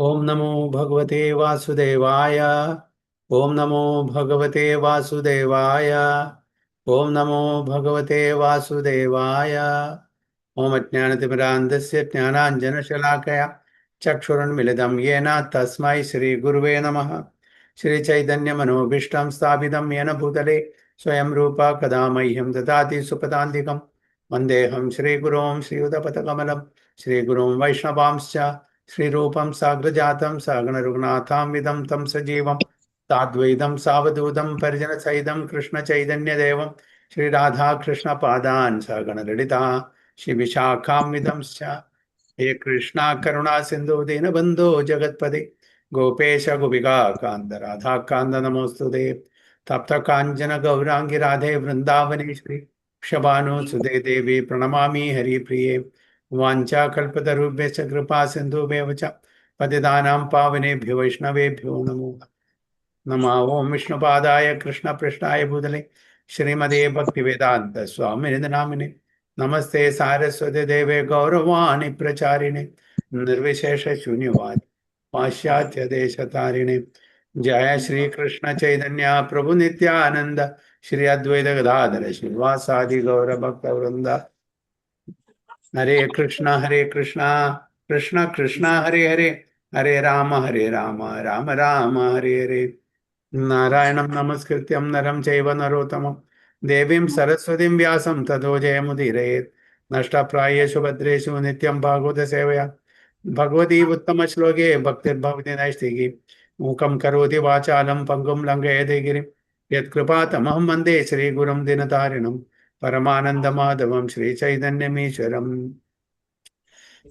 ओम नमो भगवते वासुदेवाय। ओम नमो भगवते वासुदेवाय। ओम नमो भगवते वासुदेवाय। ओम अज्ञानतिमिरान्धस्य ज्ञानाञ्जनशलाकया चक्षुरुन्मिलितं येन तस्मै श्रीगुरुवे नमः। श्रीचैतन्यमनोभीष्टं स्थापितं येन भूतले स्वयं रूपा कदा मह्यं ददाति सुपदान्तिकं। वन्देऽहं श्रीगुरों श्रीयुतपथकमलं श्रीगुरुं वैष्णवांश्च श्रीरूपं साग्रजातं सगणरघुनाथान्वितं तं सजीवं साद्वैतं सावधूतं परिजनसहितं कृष्णचैतन्यदेवं श्रीराधाकृष्णपादान् सगणललिता श्रीविशाखान्वितंश्च। हे कृष्णा करुणा सिन्धु दीनबन्धो जगत्पते गोपेश गोपिका कान्त राधा कान्त नमोऽस्तुते। तप्त काञ्चन गौराङ्गी राधे वृन्दावनेश्वरी क्षभानुसुते देवी प्रणमामि हरिप्रिये। वाञ्छाकल्पतरुभ्यश्च कृपा सिन्धुभ्यः च पतितानां पावनेभ्यो वैष्णवेभ्यो नमो नमः। ओम विष्णुपादाय कृष्णपृष्ठाय भूतले श्रीमते भक्तिवेदान्त स्वामिनिधि नामिने नमस्ते सारस्वती देवे गौरवाणि प्रचारिणे निर्विशेष शून्यवाद पाश्चात्य देशतारिणे। जय श्री कृष्ण चैतन्य प्रभु नित्यानंद श्री अद्वैत गदाधर श्रीवासादि गौर भक्त वृंद। हरे कृष्णा कृष्ण कृष्ण हरे हरे हरे राम राम राम हरे हरे। नारायणं नमस्कृत्यं नरं चैव नरोत्तमं देवीं सरस्वतीं व्यासं ततो जयमुदीरयेत्। नष्टप्रायेषु भद्रेषु नित्यं भागवत सेवया भगवती उत्तमश्लोके भक्तिर्भवति नैष्टिकी। मूकं करोति वाचालं पङ्गुं लङ्घयति गिरिं यत्कृपातमहं वन्दे श्रीगुरुं दिनतारिणं परमानन्दमाधवं श्रीचैतन्यमीश्वरम्।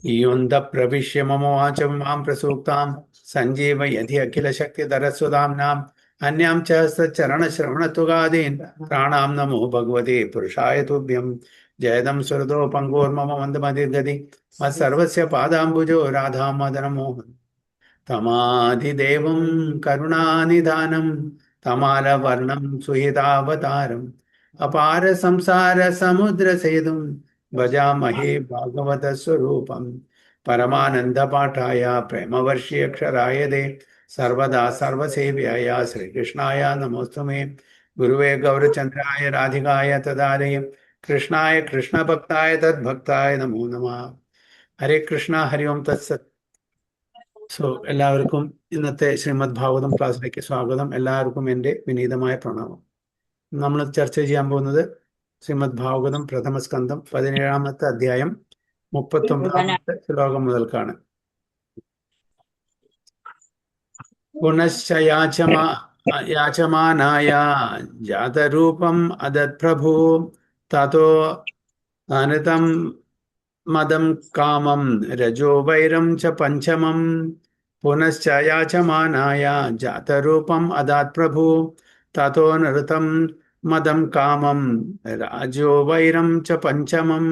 योऽन्ध प्रविश्य मम वाचं मां प्रसूक्तां सञ्जीवयति अखिलशक्तिधरस्वधाम्नाम् अन्यां च हस्तचरणश्रवणत्वगादीन् प्राणां नमो भगवते पुरुषाय तुभ्यं। जयदं सुरदो पङ्गोर्मम मन्दमतिर्गति मत्सर्वस्य पादाम्बुजो राधामदनमोहन तमाधिदेवं करुणानिधानं तमालवर्णं सुहितावतारम् अपार संसार समुद्र सेतुं भजामहे भागवत स्वरूपं। परमानंद पाठाय प्रेमवर्षीयक्षराय दे सर्वदा सर्वसेव्याय श्रीकृष्णाय नमोस्तुमे। गुरुवे गौरचंद्राय राधिकाय तदालय कृष्णाय कृष्णभक्ताय तद्भक्ताय नमो नमः। हरे कृष्ण हरि ओम तत्सत्। എല്ലാവർക്കും ഇന്നത്തെ ശ്രീമദ് ഭാഗവതം ക്ലാസ്സിലേക്ക് സ്വാഗതം. എല്ലാവർക്കും എൻ്റെ വിനീതമായ പ്രണാമം. നമ്മൾ ചർച്ച ചെയ്യാൻ പോകുന്നത് ശ്രീമദ് ഭാഗവതം പ്രഥമ സ്കന്ധം 17-ാമത്തെ അധ്യായം 39-ാമത്തെ ശ്ലോകം മുതൽക്കാണ്. പുനശ്ചയാചമാനായ ജാതരൂപം അദത്പ്രഭു തതോ അനൃതം മദം കാമം രജോ വൈരം ച പഞ്ചമം. പുനശ്ചയാചമാനായ ജാതരൂപം അദാത് പ്രഭു തതോ നൃതം മദം കാമം രാജോ വൈരം ച പഞ്ചമം.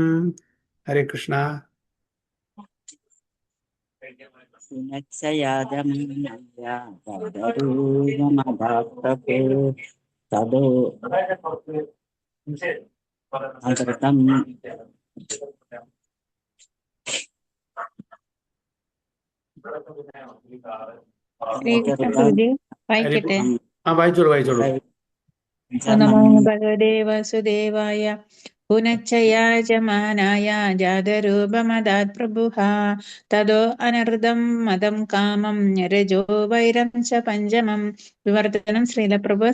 ഹരേ കൃഷ്ണ. വായിക്കട്ടെ. വായിച്ചോളൂ. നമോ ഭഗവതേ വാസുദേവായ. പുനശ്ചയാചമാനായ ജാതരൂപമദാത് പ്രഭുഃ തതോ അനർദം മദം കാമം രജോ വൈരം ച പഞ്ചമം. വിവർത്തനം.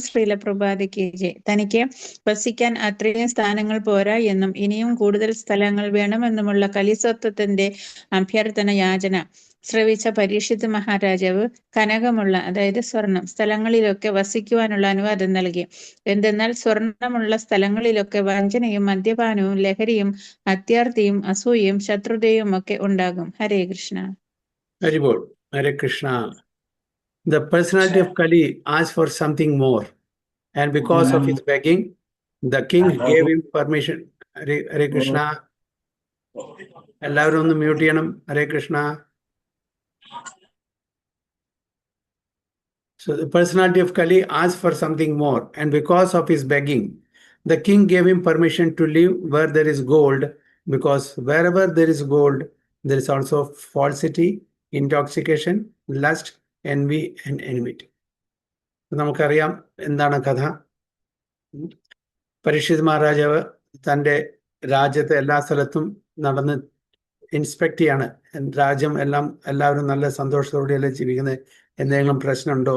ശ്രീലപ്രഭാതിക്ക് ജയ്. തനിക്ക് വസിക്കാൻ അത്രയും സ്ഥാനങ്ങൾ പോരാ എന്നും ഇനിയും കൂടുതൽ സ്ഥലങ്ങൾ വേണമെന്നുമുള്ള കലിസ്വത്വത്തിന്റെ അഭ്യർത്ഥന യാചന ശ്രവിച്ച പരീക്ഷിത് മഹാരാജാവ് കനകമുള്ള, അതായത് സ്വർണം, സ്ഥലങ്ങളിലൊക്കെ വസിക്കുവാനുള്ള അനുവാദം നൽകി. എന്തെന്നാൽ സ്വർണമുള്ള സ്ഥലങ്ങളിലൊക്കെ വഞ്ചനയും മദ്യപാനവും ലഹരിയും അത്യാർത്തിയും അസൂയയും ശത്രുതയും ഒക്കെ ഉണ്ടാകും. ഹരേ കൃഷ്ണ. ഹരിബോൾ. ഹരേ Krishna. The personality of Kali asked for something more, and because of his begging, the king gave him permission. Hare Krishna. എല്ലാവരും ഒന്ന് മ്യൂട്ട് ചെയ്യണം. ഹരേ Krishna. So the personality of Kali asked for something more, and because of his begging, the king gave him permission to live where there is gold, because wherever there is gold, there is also falsity, intoxication, lust, envy and enmity. നമുക്കറിയാം എന്താണ് കഥ. പരീക്ഷിത് മഹാരാജാവ് തൻ്റെ രാജ്യത്തെ എല്ലാ സ്ഥലത്തും നടന്ന് inspect ചെയ്യാണ്. രാജ്യം എല്ലാവരും നല്ല സന്തോഷത്തോടെയല്ലേ ജീവിക്കുന്നത്, എന്തെങ്കിലും പ്രശ്നമുണ്ടോ,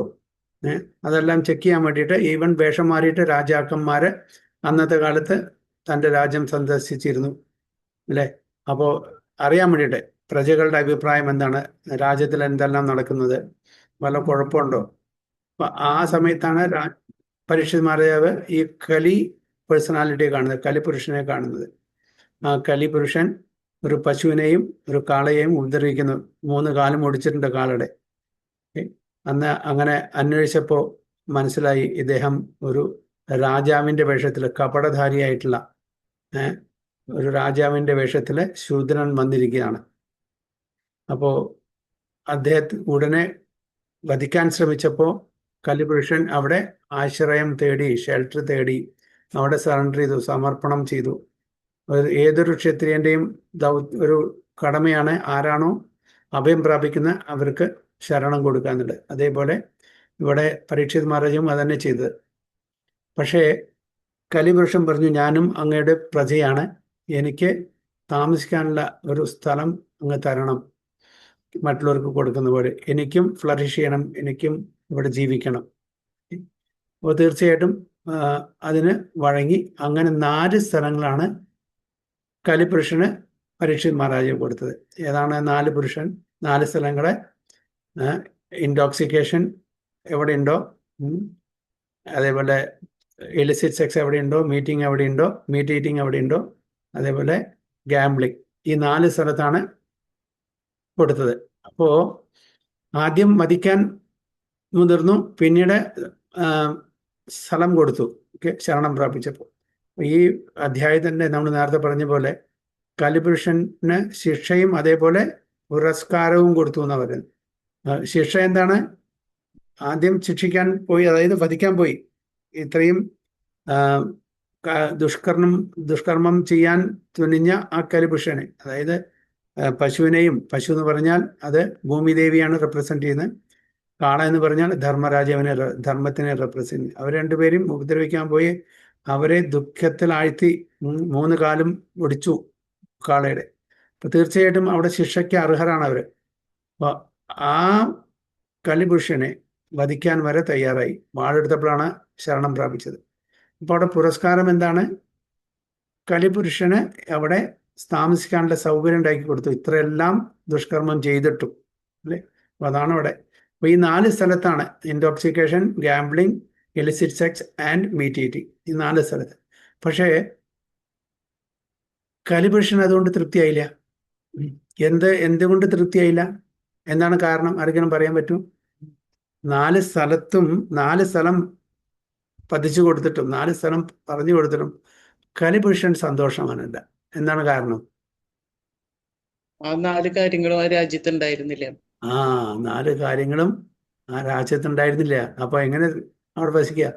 അതെല്ലാം ചെക്ക് ചെയ്യാൻ വേണ്ടിയിട്ട് ഈവൻ വേഷം മാറിയിട്ട് രാജാക്കന്മാര് അന്നത്തെ കാലത്ത് തൻ്റെ രാജ്യം സന്ദർശിച്ചിരുന്നു അല്ലേ. അപ്പോൾ അറിയാൻ വേണ്ടിയിട്ട് പ്രജകളുടെ അഭിപ്രായം എന്താണ്, രാജ്യത്തിൽ എന്തെല്ലാം നടക്കുന്നത്, വല്ല കുഴപ്പമുണ്ടോ. അപ്പൊ ആ സമയത്താണ് പരീക്ഷിത് മഹാരാജാവ് ഈ കലി പേഴ്സണാലിറ്റിയെ കാണുന്നത്, കലിപുരുഷനെ കാണുന്നത്. ആ കലിപുരുഷൻ ഒരു പശുവിനെയും ഒരു കാളയെയും ഉപദ്രവിക്കുന്നു. 3 കാലം ഒടിച്ചിട്ടുണ്ട് കാളയുടെ. അന്ന് അങ്ങനെ അന്വേഷിച്ചപ്പോൾ മനസ്സിലായി ഇദ്ദേഹം ഒരു രാജാവിൻ്റെ വേഷത്തിൽ, കപടധാരിയായിട്ടുള്ള ഒരു രാജാവിൻ്റെ വേഷത്തിൽ ശൂദ്രൻ വന്നിരിക്കുകയാണ്. അപ്പോൾ അദ്ദേഹത്തെ ഉടനെ വധിക്കാൻ ശ്രമിച്ചപ്പോൾ കലിപുരുഷൻ അവിടെ ആശ്രയം തേടി, ഷെൽട്ടർ തേടി, അവിടെ സറണ്ടർ ചെയ്തു, സമർപ്പണം ചെയ്തു. ഏതൊരു ക്ഷത്രിയൻ്റെയും ഒരു കടമയാണ് ആരാണോ അഭയം പ്രാപിക്കുന്ന അവർക്ക് ശരണം കൊടുക്കുക എന്നുള്ളത്. അതേപോലെ ഇവിടെ പരീക്ഷിത് മഹാരാജും അതന്നെ ചെയ്തത്. പക്ഷേ കലിപുരുഷൻ പറഞ്ഞു, ഞാനും അങ്ങയുടെ പ്രജയാണ്, എനിക്ക് താമസിക്കാനുള്ള ഒരു സ്ഥലം അങ്ങ് തരണം, മറ്റുള്ളവർക്ക് കൊടുക്കുന്ന പോലെ എനിക്കും ഫ്ലറിഷ് ചെയ്യണം, എനിക്കും ഇവിടെ ജീവിക്കണം. അപ്പോൾ തീർച്ചയായിട്ടും അതിന് വഴങ്ങി. അങ്ങനെ 4 സ്ഥലങ്ങളാണ് കലിപുരുഷന് പരീക്ഷിത് മഹാരാജാവ് കൊടുത്തത്. ഏതാണ് 4 സ്ഥലങ്ങളെ? ഇൻടോക്സിക്കേഷൻ എവിടെയുണ്ടോ, അതേപോലെ ഇലിസിറ്റ് സെക്സ് എവിടെയുണ്ടോ, മീറ്റ് ഈറ്റിംഗ് എവിടെയുണ്ടോ, അതേപോലെ ഗാംബ്ലിംഗ്, ഈ 4 സ്ഥലത്താണ് കൊടുത്തത്. അപ്പോൾ ആദ്യം വധിക്കാൻ മുതിർന്നു, പിന്നീട് സ്ഥലം കൊടുത്തു, ശരണം പ്രാപിച്ചപ്പോൾ. ഈ അധ്യായത്തിൻ്റെ നമ്മൾ നേരത്തെ പറഞ്ഞ പോലെ കലിപുരുഷന് ശിക്ഷയും അതേപോലെ പുരസ്കാരവും കൊടുത്തു എന്നാണ് പറയുന്നത്. ശിക്ഷ എന്താണ്? ആദ്യം ശിക്ഷിക്കാൻ പോയി, അതായത് വധിക്കാൻ പോയി, ഇത്രയും ദുഷ്കർമ്മം ചെയ്യാൻ തുനിഞ്ഞ ആ കലിപുരുഷനെ, അതായത് പശുവിനെയും, പശു എന്ന് പറഞ്ഞാൽ അത് ഭൂമിദേവിയാണ് റെപ്രസെന്റ് ചെയ്യുന്നത്, കാള എന്ന് പറഞ്ഞാൽ ധർമ്മത്തിനെ റെപ്രസെന്റ്. അവർ രണ്ടുപേരും ഉപദ്രവിക്കാൻ പോയി, അവരെ ദുഃഖത്തിലാഴ്ത്തി 3 കാലും ഒടിച്ചു കാളയുടെ. അപ്പൊ തീർച്ചയായിട്ടും അവിടെ ശിക്ഷയ്ക്ക് അർഹരാണ് അവർ. അപ്പൊ ആ കലിപുരുഷനെ വധിക്കാൻ വരെ തയ്യാറായി, വാളെടുത്തപ്പോഴാണ് ശരണം പ്രാപിച്ചത്. അപ്പൊ അവിടെ പുരസ്കാരം എന്താണ്? കലിപുരുഷന് അവിടെ താമസിക്കാനുള്ള സൗകര്യം ഉണ്ടാക്കി കൊടുത്തു, ഇത്രയെല്ലാം ദുഷ്കർമ്മം ചെയ്തിട്ടും അല്ലേ. അപ്പൊ അതാണ് അവിടെ. അപ്പൊ ഈ 4 സ്ഥലത്താണ് intoxication, gambling, illicit sex and meat eating, ഈ 4 സ്ഥലത്ത്. പക്ഷേ കലിപുരുഷൻ അതുകൊണ്ട് തൃപ്തിയായില്ല. എന്തുകൊണ്ട് തൃപ്തിയായില്ല? എന്താണ് കാരണം? ആർക്കെങ്കിലും പറയാൻ പറ്റും? 4 സ്ഥലത്തും 4 സ്ഥലം പതിച്ചു കൊടുത്തിട്ടും 4 സ്ഥലം പറഞ്ഞു കൊടുത്തിട്ടും കലിപുരുഷൻ സന്തോഷവാനല്ല. എന്താണ് കാരണം? ആ 4 കാര്യങ്ങളും ആ രാജ്യത്തുണ്ടായിരുന്നില്ല. 4 കാര്യങ്ങളും ആ രാജ്യത്തുണ്ടായിരുന്നില്ല. അപ്പൊ എങ്ങനെ അവിടെ വസിക്കുക?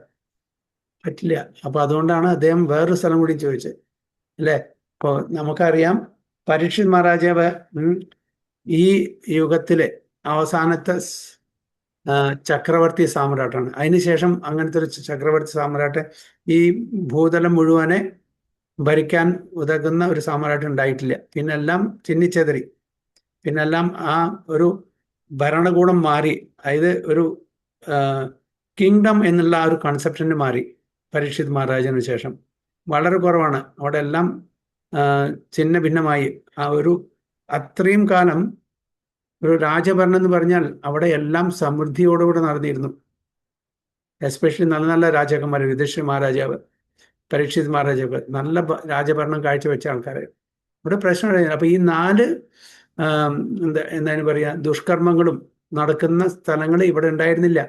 പറ്റില്ല. അപ്പൊ അതുകൊണ്ടാണ് അദ്ദേഹം വേറൊരു സ്ഥലം കൂടി ചോദിച്ചത് അല്ലേ. ഇപ്പോൾ നമുക്കറിയാം പരീക്ഷിത് മഹാരാജാവ് ഈ യുഗത്തിലെ അവസാനത്തെ ചക്രവർത്തി സാമ്രാട്ടാണ്. അതിനുശേഷം അങ്ങനത്തെ ഒരു ചക്രവർത്തി സാമ്രാട്ട് ഈ ഭൂതലം മുഴുവനെ ഭരിക്കാൻ ഉതകുന്ന ഒരു സാമ്രാട്ട് ഉണ്ടായിട്ടില്ല. പിന്നെല്ലാം ചിന്നിച്ചെതറി, പിന്നെല്ലാം ആ ഒരു ഭരണകൂടം മാറി, അതായത് ഒരു കിങ്ഡം എന്നുള്ള ആ ഒരു കൺസെപ്ഷന് മാറി പരീക്ഷിത് മഹാരാജന് ശേഷം. വളരെ കുറവാണ്, അവിടെ എല്ലാം ചിന്ന ഭിന്നമായി. ആ ഒരു അത്രയും കാലം ഒരു രാജഭരണം എന്ന് പറഞ്ഞാൽ അവിടെ എല്ലാം സമൃദ്ധിയോടുകൂടെ നടന്നിരുന്നു. എസ്പെഷ്യലി നല്ല നല്ല രാജാക്കന്മാർ, യുധിഷ്ഠിര മഹാരാജാവ്, പരീക്ഷിത് മഹാരാജാവ് നല്ല രാജഭരണം കാഴ്ചവെച്ച ആൾക്കാർ. ഇവിടെ പ്രശ്നമില്ല. അപ്പൊ ഈ 4 എന്താണ് പറയുക, ദുഷ്കർമ്മങ്ങളും നടക്കുന്ന സ്ഥലങ്ങൾ ഇവിടെ ഉണ്ടായിരുന്നില്ല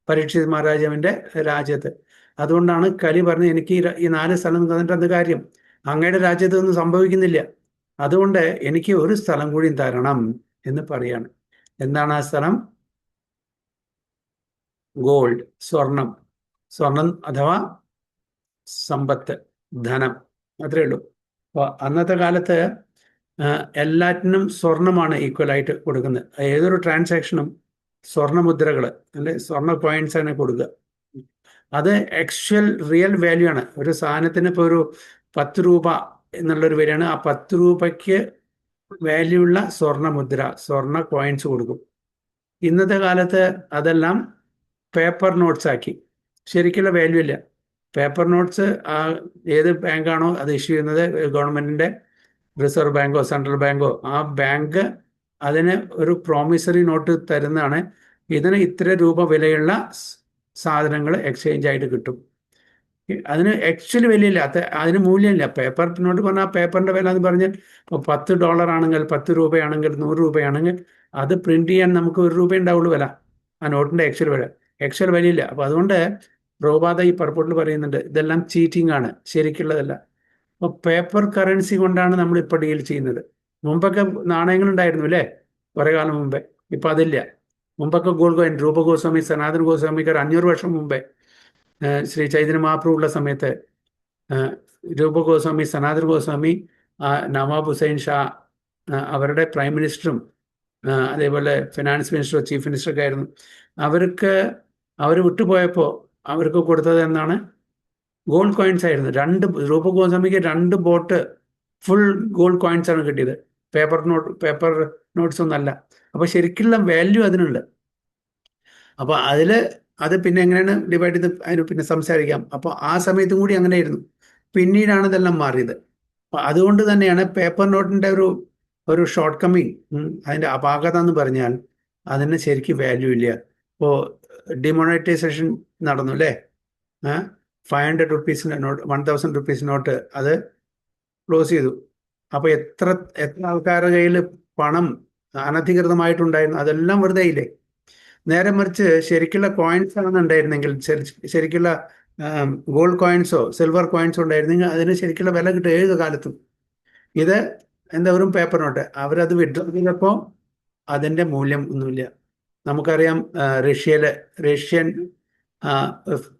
പരീക്ഷിത് മഹാരാജാവിന്റെ രാജ്യത്ത്. അതുകൊണ്ടാണ് കലി പറഞ്ഞത്, എനിക്ക് ഈ 4 സ്ഥലം തന്നിട്ട് എന്ത് കാര്യം, അങ്ങയുടെ രാജ്യത്ത് ഒന്നും സംഭവിക്കുന്നില്ല, അതുകൊണ്ട് എനിക്ക് ഒരു സ്ഥലം കൂടി തരണം എന്ന് പറയാണ്. എന്താണ് ആ സ്ഥലം? ഗോൾഡ്, സ്വർണം അഥവാ സമ്പത്ത്, ധനം, അത്രേ ഉള്ളൂ. അപ്പോൾ അന്നത്തെ കാലത്ത് എല്ലാറ്റിനും സ്വർണമാണ് ഈക്വലായിട്ട് കൊടുക്കുന്നത്. ഏതൊരു ട്രാൻസാക്ഷനും സ്വർണ്ണമുദ്രകൾ, അല്ലെ സ്വർണ്ണ കോയിൻസ് ആണ് കൊടുക്കുക. അത് ആക്ച്വൽ റിയൽ വാല്യൂ ആണ്. ഒരു സാധനത്തിന് ഇപ്പോൾ ഒരു 10 രൂപ എന്നുള്ളൊരു വിലയാണ്. ആ 10 രൂപയ്ക്ക് വാല്യൂ ഉള്ള സ്വർണ്ണമുദ്ര, സ്വർണ്ണ കോയിൻസ് കൊടുക്കും. ഇന്നത്തെ കാലത്ത് അതെല്ലാം പേപ്പർ നോട്ട്സ് ആക്കി. ശരിക്കുള്ള വാല്യൂ ഇല്ല. പേപ്പർ നോട്ട്സ് ഏത് ബാങ്കാണോ അത് ഇഷ്യൂ ചെയ്യുന്നത്, ഗവൺമെന്റിന്റെ റിസർവ് ബാങ്കോ സെൻട്രൽ ബാങ്കോ, ആ ബാങ്ക് അതിന് ഒരു പ്രോമിസറി നോട്ട് തരുന്നതാണ്. ഇതിന് ഇത്ര രൂപ വിലയുള്ള സാധനങ്ങൾ എക്സ്ചേഞ്ച് ആയിട്ട് കിട്ടും. അതിന് ആക്ച്വലി വിലയില്ല, അതിന് മൂല്യമില്ല. പേപ്പർ നോട്ട് പറഞ്ഞാൽ ആ പേപ്പറിന്റെ വില എന്ന് പറഞ്ഞാൽ ഇപ്പോൾ $10 ആണെങ്കിൽ, 10 രൂപയാണെങ്കിൽ, 100 രൂപയാണെങ്കിൽ അത് പ്രിന്റ് ചെയ്യാൻ നമുക്ക് 1 രൂപ ഉണ്ടാവുള്ളൂ വില, ആ നോട്ടിന്റെ ആക്ച്വൽ വില. ആക്ച്വൽ വിലയില്ല. അപ്പോൾ അതുകൊണ്ട് പ്രഭുപാദ ഈ പർപ്പോട്ടിൽ പറയുന്നുണ്ട്, ഇതെല്ലാം ചീറ്റിംഗ് ആണ്, ശരിക്കുള്ളതല്ല. അപ്പോൾ പേപ്പർ കറൻസി കൊണ്ടാണ് നമ്മൾ ഇപ്പോൾ ഡീൽ ചെയ്യുന്നത്. മുമ്പൊക്കെ നാണയങ്ങളുണ്ടായിരുന്നു അല്ലേ, കുറേ കാലം മുമ്പേ. ഇപ്പം അതില്ല. മുമ്പൊക്കെ ഗോൾഡ് കോയിൻ, രൂപഗോസ്വാമി, സനാതൻ ഗോസ്വാമിക്ക് 500 വർഷം മുമ്പേ, ശ്രീ ചൈതന്യ മഹാപ്രഭു ഉള്ള സമയത്ത് രൂപഗോസ്വാമി, സനാതൻ ഗോസ്വാമി, നവാബ് ഹുസൈൻ ഷാ അവരുടെ പ്രൈം മിനിസ്റ്ററും അതേപോലെ ഫിനാൻസ് മിനിസ്റ്ററോ ചീഫ് മിനിസ്റ്ററൊക്കെ ആയിരുന്നു. അവർ വിട്ടുപോയപ്പോൾ അവർക്ക് കൊടുത്തത് എന്നാണ് ഗോൾഡ് കോയിൻസ് ആയിരുന്നു. രൂപഗോസ്വാമിക്ക് 2 ബോട്ട് ഫുൾ ഗോൾഡ് കോയിൻസ് ആണ് കിട്ടിയത്. പേപ്പർ നോട്ട്സ് ഒന്നല്ല. അപ്പോൾ ശരിക്കുള്ള വാല്യൂ അതിനുണ്ട്. അപ്പോൾ അത് പിന്നെ എങ്ങനെയാണ് ഡിവൈഡ് ചെയ്ത് അതിന് പിന്നെ സംസാരിക്കാം. അപ്പോൾ ആ സമയത്തും കൂടി അങ്ങനെയായിരുന്നു. പിന്നീടാണ് ഇതെല്ലാം മാറിയത്. അപ്പോൾ അതുകൊണ്ട് തന്നെയാണ് പേപ്പർ നോട്ടിൻ്റെ ഒരു ഷോർട്ട് കമ്മിങ്, അതിൻ്റെ അപാകത എന്ന് പറഞ്ഞാൽ അതിന് ശരിക്കും വാല്യൂ ഇല്ല. ഇപ്പോൾ ഡിമോണിറ്റൈസേഷൻ നടന്നു അല്ലേ, 500 റുപ്പീസിൻ്റെ നോട്ട്, 1000 റുപ്പീസ് നോട്ട് അത് ക്ലോസ് ചെയ്തു. അപ്പോൾ എത്ര ആൾക്കാരുടെ കയ്യിൽ പണം അനധികൃതമായിട്ടുണ്ടായിരുന്നു, അതെല്ലാം വെറുതെ ഇല്ലേ. നേരെ മറിച്ച് ശരിക്കുള്ള കോയിൻസ് ആണ് ഉണ്ടായിരുന്നെങ്കിൽ, ശരിക്കുള്ള ഗോൾഡ് കോയിൻസോ സിൽവർ കോയിൻസോ ഉണ്ടായിരുന്നെങ്കിൽ അതിന് ശരിക്കുള്ള വില കിട്ടും ഏത് കാലത്തും. ഇത് എന്താ വെറും പേപ്പർ നോട്ട്. അവരത് വിഡ്രോ ചെയ്തപ്പോൾ അതിൻ്റെ മൂല്യം ഒന്നുമില്ല. നമുക്കറിയാം റഷ്യൻ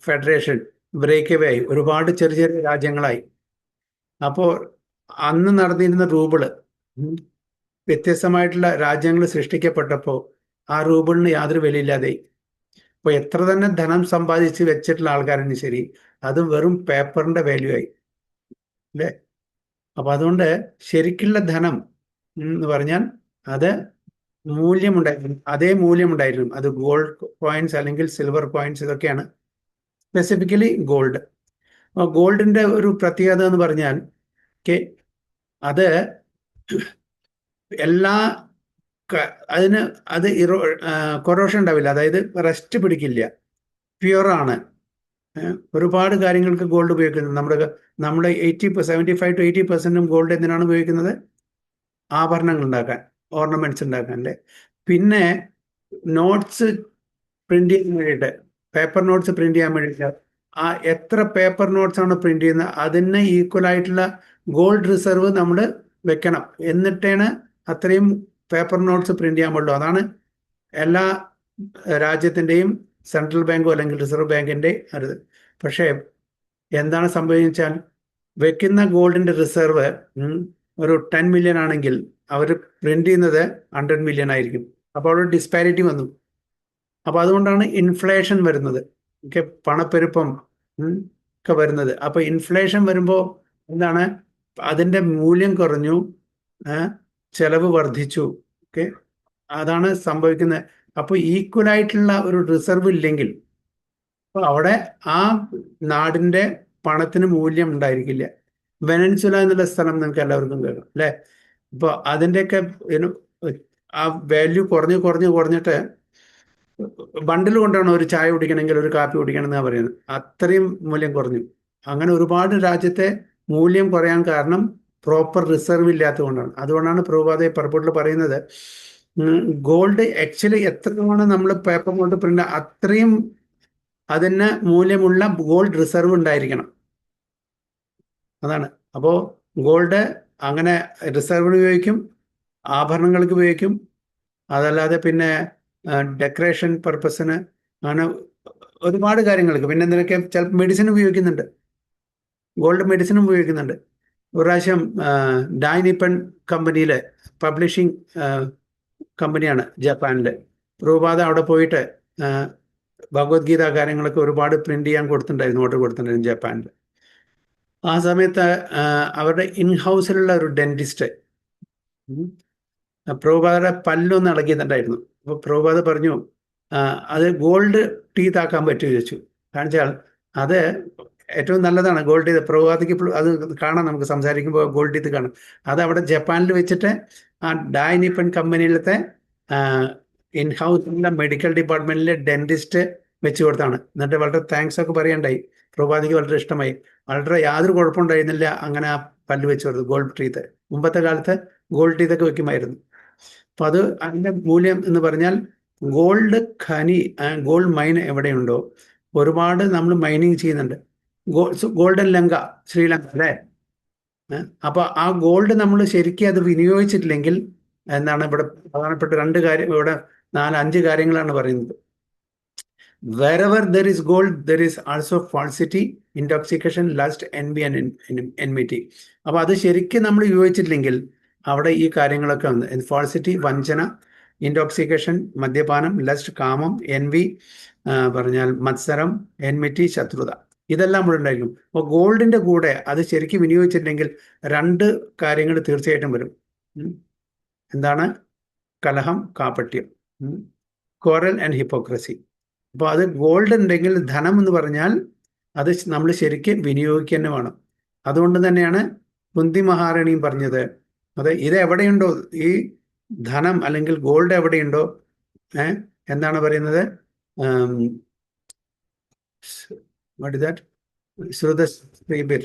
ഫെഡറേഷൻ ബ്രേക്ക് അവേ ആയി, ഒരുപാട് ചെറിയ ചെറിയ രാജ്യങ്ങളായി. അപ്പോൾ അന്ന് നടന്നിരുന്ന റൂബിള് വ്യത്യസ്തമായിട്ടുള്ള രാജ്യങ്ങൾ സൃഷ്ടിക്കപ്പെട്ടപ്പോൾ ആ റൂബിളിന് യാതൊരു വിലയില്ലാതെ. ഇപ്പോൾ എത്ര തന്നെ ധനം സമ്പാദിച്ച് വെച്ചിട്ടുള്ള ആൾക്കാരാണ് ശരി, അത് വെറും പേപ്പറിന്റെ വാല്യൂ ആയി അല്ലേ. അപ്പൊ അതുകൊണ്ട് ശരിക്കുള്ള ധനം എന്ന് പറഞ്ഞാൽ അത് മൂല്യമുണ്ടായിരുന്നു, അതേ മൂല്യമുണ്ടായിരുന്നു. അത് ഗോൾഡ് കോയിൻസ് അല്ലെങ്കിൽ സിൽവർ കോയിൻസ്, ഇതൊക്കെയാണ് സ്പെസിഫിക്കലി ഗോൾഡ്. അപ്പോൾ ഗോൾഡിന്റെ ഒരു പ്രത്യേകത എന്ന് പറഞ്ഞാൽ അത് കൊറോഷൻ ഉണ്ടാവില്ല, അതായത് റസ്റ്റ് പിടിക്കില്ല, പ്യുവറാണ്. ഒരുപാട് കാര്യങ്ങൾക്ക് ഗോൾഡ് ഉപയോഗിക്കുന്നത്. നമ്മുടെ 75 to 80% ഗോൾഡ് എന്തിനാണ് ഉപയോഗിക്കുന്നത്? ആഭരണങ്ങൾ ഉണ്ടാക്കാൻ, ഓർണമെന്റ്സ് ഉണ്ടാക്കാൻ അല്ലേ. പിന്നെ നോട്ട്സ് പ്രിന്റ് ചെയ്യാൻ വേണ്ടിയിട്ട്, പേപ്പർ നോട്ട്സ് പ്രിന്റ് ചെയ്യാൻ വേണ്ടിയിട്ട് എത്ര പേപ്പർ നോട്ട്സ് ആണ് പ്രിന്റ് ചെയ്യുന്നത് അതിന് ഈക്വൽ ആയിട്ടുള്ള ഗോൾഡ് റിസർവ് നമ്മൾ വെക്കണം. എന്നിട്ടാണ് അത്രയും പേപ്പർ നോട്ട്സ് പ്രിന്റ് ചെയ്യാൻ പാടുള്ളൂ. അതാണ് എല്ലാ രാജ്യത്തിൻ്റെയും സെൻട്രൽ ബാങ്കോ അല്ലെങ്കിൽ റിസർവ് ബാങ്കിൻ്റെ അത്. പക്ഷേ എന്താണ് സംഭവിച്ചാൽ വെക്കുന്ന ഗോൾഡിന്റെ റിസർവ് ഒരു 10 മില്യൺ ആണെങ്കിൽ അവർ പ്രിന്റ് ചെയ്യുന്നത് 100 മില്യൺ ആയിരിക്കും. അപ്പോൾ അവിടെ ഡിസ്പാരിറ്റി വന്നു. അപ്പോൾ അതുകൊണ്ടാണ് ഇൻഫ്ലേഷൻ വരുന്നത്, പണപ്പെരുപ്പം ഒക്കെ വരുന്നത്. അപ്പോൾ ഇൻഫ്ലേഷൻ വരുമ്പോൾ എന്താണ്, അതിൻ്റെ മൂല്യം കുറഞ്ഞു, ചെലവ് വർദ്ധിച്ചു. അതാണ് സംഭവിക്കുന്നത്. അപ്പോൾ ഈക്വൽ ആയിട്ടുള്ള ഒരു റിസർവ് ഇല്ലെങ്കിൽ അപ്പോൾ അവിടെ ആ നാടിൻ്റെ പണത്തിന് മൂല്യം ഉണ്ടായിരിക്കില്ല. വെനൻസുല എന്നുള്ള സ്ഥലം നിങ്ങൾക്ക് എല്ലാവർക്കും കേൾക്കും അല്ലേ. ഇപ്പോൾ അതിൻ്റെയൊക്കെ ആ വാല്യൂ കുറഞ്ഞിട്ട് ബണ്ടിൽ കൊണ്ടാണ് ഒരു ചായ കുടിക്കണമെങ്കിൽ ഒരു കാപ്പി കുടിക്കണം എന്നാണ് പറയുന്നത്. അത്രയും മൂല്യം കുറഞ്ഞു. അങ്ങനെ ഒരുപാട് രാജ്യത്തെ മൂല്യം കുറയാൻ കാരണം പ്രോപ്പർ റിസർവ് ഇല്ലാത്തതുകൊണ്ടാണ്. അതുകൊണ്ടാണ് പ്രഭുപാദ പർപ്പോട്ടിൽ പറയുന്നത് ഗോൾഡ് ആക്ച്വലി എത്രയാണ് നമ്മൾ പേപ്പർ കൊണ്ട് പ്രിന്റ് അത്രയും അതിന് മൂല്യമുള്ള ഗോൾഡ് റിസർവ് ഉണ്ടായിരിക്കണം. അതാണ്. അപ്പോൾ ഗോൾഡ് അങ്ങനെ റിസർവിന് ഉപയോഗിക്കും, ആഭരണങ്ങൾക്ക് ഉപയോഗിക്കും, അതല്ലാതെ പിന്നെ ഡെക്കറേഷൻ പർപ്പസിന്, അങ്ങനെ ഒരുപാട് കാര്യങ്ങൾക്ക്. പിന്നെ എന്തിനൊക്കെ ചിലപ്പോൾ മെഡിസിൻ ഉപയോഗിക്കുന്നുണ്ട്, ഗോൾഡ് മെഡിസിനും ഉപയോഗിക്കുന്നുണ്ട്. ഒരു പ്രാവശ്യം ഡായ് നിപ്പൺ കമ്പനിയിലെ പബ്ലിഷിംഗ് കമ്പനിയാണ് ജപ്പാനിൽ, പ്രഭുപാദ അവിടെ പോയിട്ട് ഭഗവത്ഗീത കാര്യങ്ങളൊക്കെ ഒരുപാട് പ്രിന്റ് ചെയ്യാൻ കൊടുത്തിട്ടുണ്ടായിരുന്നു, ഓർഡർ കൊടുത്തിട്ടുണ്ടായിരുന്നു ജപ്പാനിൽ. ആ സമയത്ത് അവരുടെ ഇൻ ഹൗസിലുള്ള ഒരു ഡെന്റിസ്റ്റ് പ്രഭുപാദയുടെ പല്ലൊന്ന് ഇളകിയിട്ടുണ്ടായിരുന്നു. അപ്പോൾ പ്രഭുപാദ പറഞ്ഞു അത് ഗോൾഡ് ടീത്ത് ആക്കാൻ പറ്റുമോ ചോദിച്ചു. കാണിച്ചാൽ അത് ഏറ്റവും നല്ലതാണ് ഗോൾഡ് ടീത്ത്. പ്രഭുപാദയ്ക്ക് അത് കാണാം, നമുക്ക് സംസാരിക്കുമ്പോൾ ഗോൾഡ് ടീത്ത് കാണാം. അത് അവിടെ ജപ്പാനിൽ വെച്ചിട്ട് ആ ഡായ് നിപ്പൺ കമ്പനിയിലത്തെ ഇൻ ഹൗസിലുള്ള മെഡിക്കൽ ഡിപ്പാർട്ട്മെന്റിലെ ഡെന്റിസ്റ്റ് വെച്ച് കൊടുത്താണ്. എന്നിട്ട് വളരെ താങ്ക്സ് ഒക്കെ പറയണ്ടായി. പ്രഭുപാദയ്ക്ക് വളരെ ഇഷ്ടമായി. വളരെ യാതൊരു കുഴപ്പമുണ്ടായിരുന്നില്ല അങ്ങനെ ആ പല്ല് വെച്ച് കൊടുത്തു, ഗോൾഡ് ടീത്ത്. മുമ്പത്തെ കാലത്ത് ഗോൾഡ് ടീത്തൊക്കെ വെക്കുമായിരുന്നു. അപ്പം അത് അതിൻ്റെ മൂല്യം എന്ന് പറഞ്ഞാൽ ഗോൾഡ് ഖനി, ഗോൾഡ് മൈൻ എവിടെയുണ്ടോ ഒരുപാട് നമ്മൾ മൈനിങ് ചെയ്യുന്നുണ്ട്. ഗോൾഡൻ ലങ്ക, ശ്രീലങ്ക അല്ലേ? അപ്പോൾ ആ ഗോൾഡ് നമ്മൾ ശരിക്കും അത് വിനിയോഗിച്ചിട്ടില്ലെങ്കിൽ എന്താണ് ഇവിടെ പ്രധാനപ്പെട്ട 2 കാര്യം, ഇവിടെ 4-5 കാര്യങ്ങളാണ് പറയുന്നത്. Wherever there is gold, there is also falsity, intoxication, lust, envy and enmity. അപ്പോൾ അത് ശരിക്കും നമ്മൾ ഉപയോഗിച്ചിട്ടില്ലെങ്കിൽ അവിടെ ഈ കാര്യങ്ങളൊക്കെ വന്ന് ഫാൾസിറ്റി, വഞ്ചന, ഇൻടോക്സിക്കേഷൻ, മദ്യപാനം, ലസ്റ്റ്, കാമം, എൻവി പറഞ്ഞാൽ മത്സരം, എൻമിറ്റി, ശത്രുത, ഇതെല്ലാം ഇവിടെ ഉണ്ടായിരിക്കും. അപ്പോൾ ഗോൾഡിന്റെ കൂടെ അത് ശരിക്കും വിനിയോഗിച്ചിട്ടുണ്ടെങ്കിൽ 2 കാര്യങ്ങൾ തീർച്ചയായിട്ടും വരും. എന്താണ്? കലഹം, കാപട്യം, കോറൽ ആൻഡ് ഹിപ്പോക്രസി. അപ്പോൾ അത് ഗോൾഡ് ഉണ്ടെങ്കിൽ ധനം എന്ന് പറഞ്ഞാൽ അത് നമ്മൾ ശരിക്കും വിനിയോഗിക്കുക തന്നെ വേണം. അതുകൊണ്ട് തന്നെയാണ് കുന്തി മഹാറാണിയും പറഞ്ഞത്, അത് ഇത് എവിടെയുണ്ടോ ഈ ധനം അല്ലെങ്കിൽ ഗോൾഡ് എവിടെയുണ്ടോ എന്താണ് പറയുന്നത്? What is that? ശ്രുത ശ്രീബിർ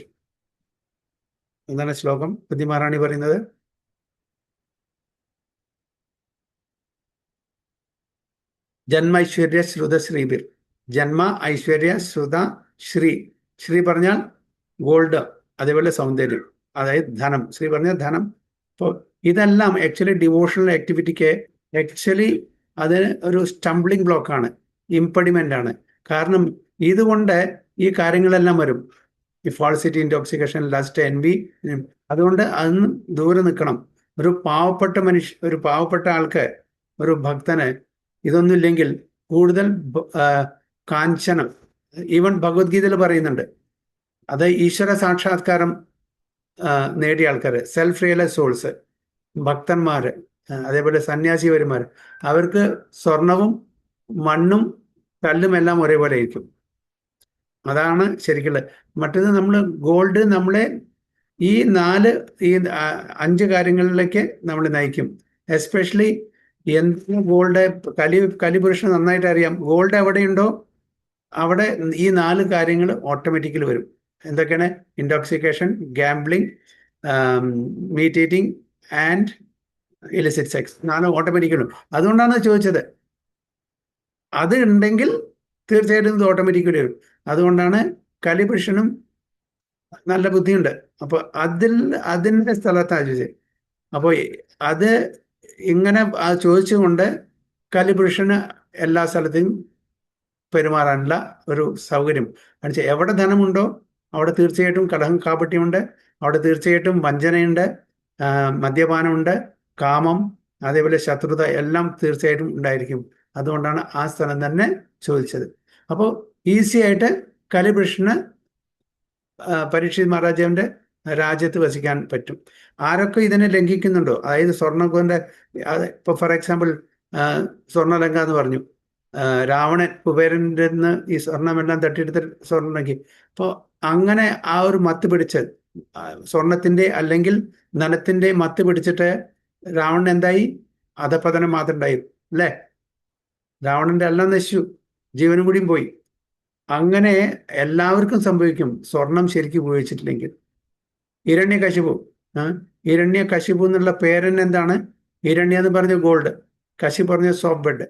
എന്താണ് ശ്ലോകം കുന്തി മഹാറാണി പറയുന്നത്? ജന്മ ഐശ്വര്യ ശ്രുത ശ്രീബിർ. ജന്മ, ഐശ്വര്യ, ശ്രുത, ശ്രീ. ശ്രീ പറഞ്ഞാൽ ഗോൾഡ്, അതേപോലെ സൗന്ദര്യം, അതായത് ധനം. ശ്രീ പറഞ്ഞാൽ ധനം. അപ്പോൾ ഇതെല്ലാം ആക്ച്വലി ഡിവോഷണൽ ആക്ടിവിറ്റിക്ക് ആക്ച്വലി അതിന് ഒരു സ്റ്റംബ്ലിംഗ് ബ്ലോക്കാണ്, ഇംപെഡിമെന്റ് ആണ്. കാരണം ഇതുകൊണ്ട് ഈ കാര്യങ്ങളെല്ലാം വരും, ഈ ഫാൾസിറ്റി, ഇൻടോക്സിക്കേഷൻ, ലസ്റ്റ്, എൻവി. അതുകൊണ്ട് അതിന് ദൂരെ നിൽക്കണം. ഒരു പാവപ്പെട്ട ആൾക്ക്, ഒരു ഭക്തന് ഇതൊന്നുമില്ലെങ്കിൽ കൂടുതൽ കാഞ്ചനം, ഈവൻ ഭഗവത്ഗീതയിൽ പറയുന്നുണ്ട്, അത് ഈശ്വര സാക്ഷാത്കാരം നേടിയ ആൾക്കാർ, സെൽഫ് റിയലൈസ് സോൾസ്, ഭക്തന്മാർ, അതേപോലെ സന്യാസിവന്മാർ, അവർക്ക് സ്വർണവും മണ്ണും കല്ലും എല്ലാം ഒരേപോലെ ആയിരിക്കും. അതാണ് ശരിക്കുള്ളത്. മറ്റേത് നമ്മൾ ഗോൾഡ് നമ്മളെ ഈ 5 കാര്യങ്ങളിലേക്ക് നമ്മൾ നയിക്കും. എസ്പെഷ്യലി എന്തിനും ഗോൾഡ്, കലിപുരുഷന് നന്നായിട്ട് അറിയാം, ഗോൾഡ് എവിടെയുണ്ടോ അവിടെ ഈ 4 കാര്യങ്ങൾ ഓട്ടോമാറ്റിക്കലി വരും. എന്തൊക്കെയാണ്? Intoxication, gambling, meat eating and illicit sex. 4 ഓട്ടോമാറ്റിക്കലും. അതുകൊണ്ടാണ് ചോദിച്ചത്. അത് ഉണ്ടെങ്കിൽ തീർച്ചയായിട്ടും ഇത് ഓട്ടോമാറ്റിക്കലി വരും. അതുകൊണ്ടാണ് കലിപുരുഷനും നല്ല ബുദ്ധിയുണ്ട്. അപ്പോൾ അതിൻ്റെ സ്ഥലത്താണ് ചോദിച്ചത്. അപ്പോൾ അത് ഇങ്ങനെ ചോദിച്ചുകൊണ്ട് കലിപുരുഷന് എല്ലാ സ്ഥലത്തും പെരുമാറാനുള്ള ഒരു സൗകര്യം കാണിച്ചാൽ, എവിടെ ധനമുണ്ടോ അവിടെ തീർച്ചയായിട്ടും കലഹം, കാപട്യമുണ്ട്. അവിടെ തീർച്ചയായിട്ടും വഞ്ചനയുണ്ട്, മദ്യപാനമുണ്ട്, കാമം, അതേപോലെ ശത്രുത എല്ലാം തീർച്ചയായിട്ടും ഉണ്ടായിരിക്കും. അതുകൊണ്ടാണ് ആ സ്ഥലം തന്നെ ചോദിച്ചത്. അപ്പോൾ ഈസി ആയിട്ട് കലിപുരുഷന് പരീക്ഷിത് മഹാരാജാവിൻ്റെ രാജ്യത്ത് വസിക്കാൻ പറ്റും. ആരൊക്കെ ഇതിനെ ലംഘിക്കുന്നുണ്ടോ, അതായത് സ്വർണ്ണത്തിന്റെ, ഇപ്പോൾ ഫോർ എക്സാമ്പിൾ സ്വർണ്ണലങ്ക എന്ന് പറഞ്ഞു, രാവണൻ കുബേരൻ്റെ നിന്ന് ഈ സ്വർണ്ണമെല്ലാം തട്ടിയെടുത്ത് സ്വർണ്ണലങ്കി. അപ്പോൾ അങ്ങനെ ആ ഒരു മത്ത് പിടിച്ച് സ്വർണത്തിന്റെ അല്ലെങ്കിൽ ധനത്തിന്റെ മത്ത് പിടിച്ചിട്ട് രാവണൻ എന്തായി? അധപതനം മാത്രം ഉണ്ടായി അല്ലേ? രാവണന്റെ എല്ലാം നശിച്ചു, ജീവനും കൂടിയും പോയി. അങ്ങനെ എല്ലാവർക്കും സംഭവിക്കും സ്വർണം ശരിക്കും ഉപയോഗിച്ചിട്ടില്ലെങ്കിൽ. ഹിരണ്യകശിപു എന്നുള്ള പേരൻ എന്താണ്? ഹിരണ്യ എന്ന് പറഞ്ഞ ഗോൾഡ്, കശി പറഞ്ഞ സോപ്പ് ബെഡ്.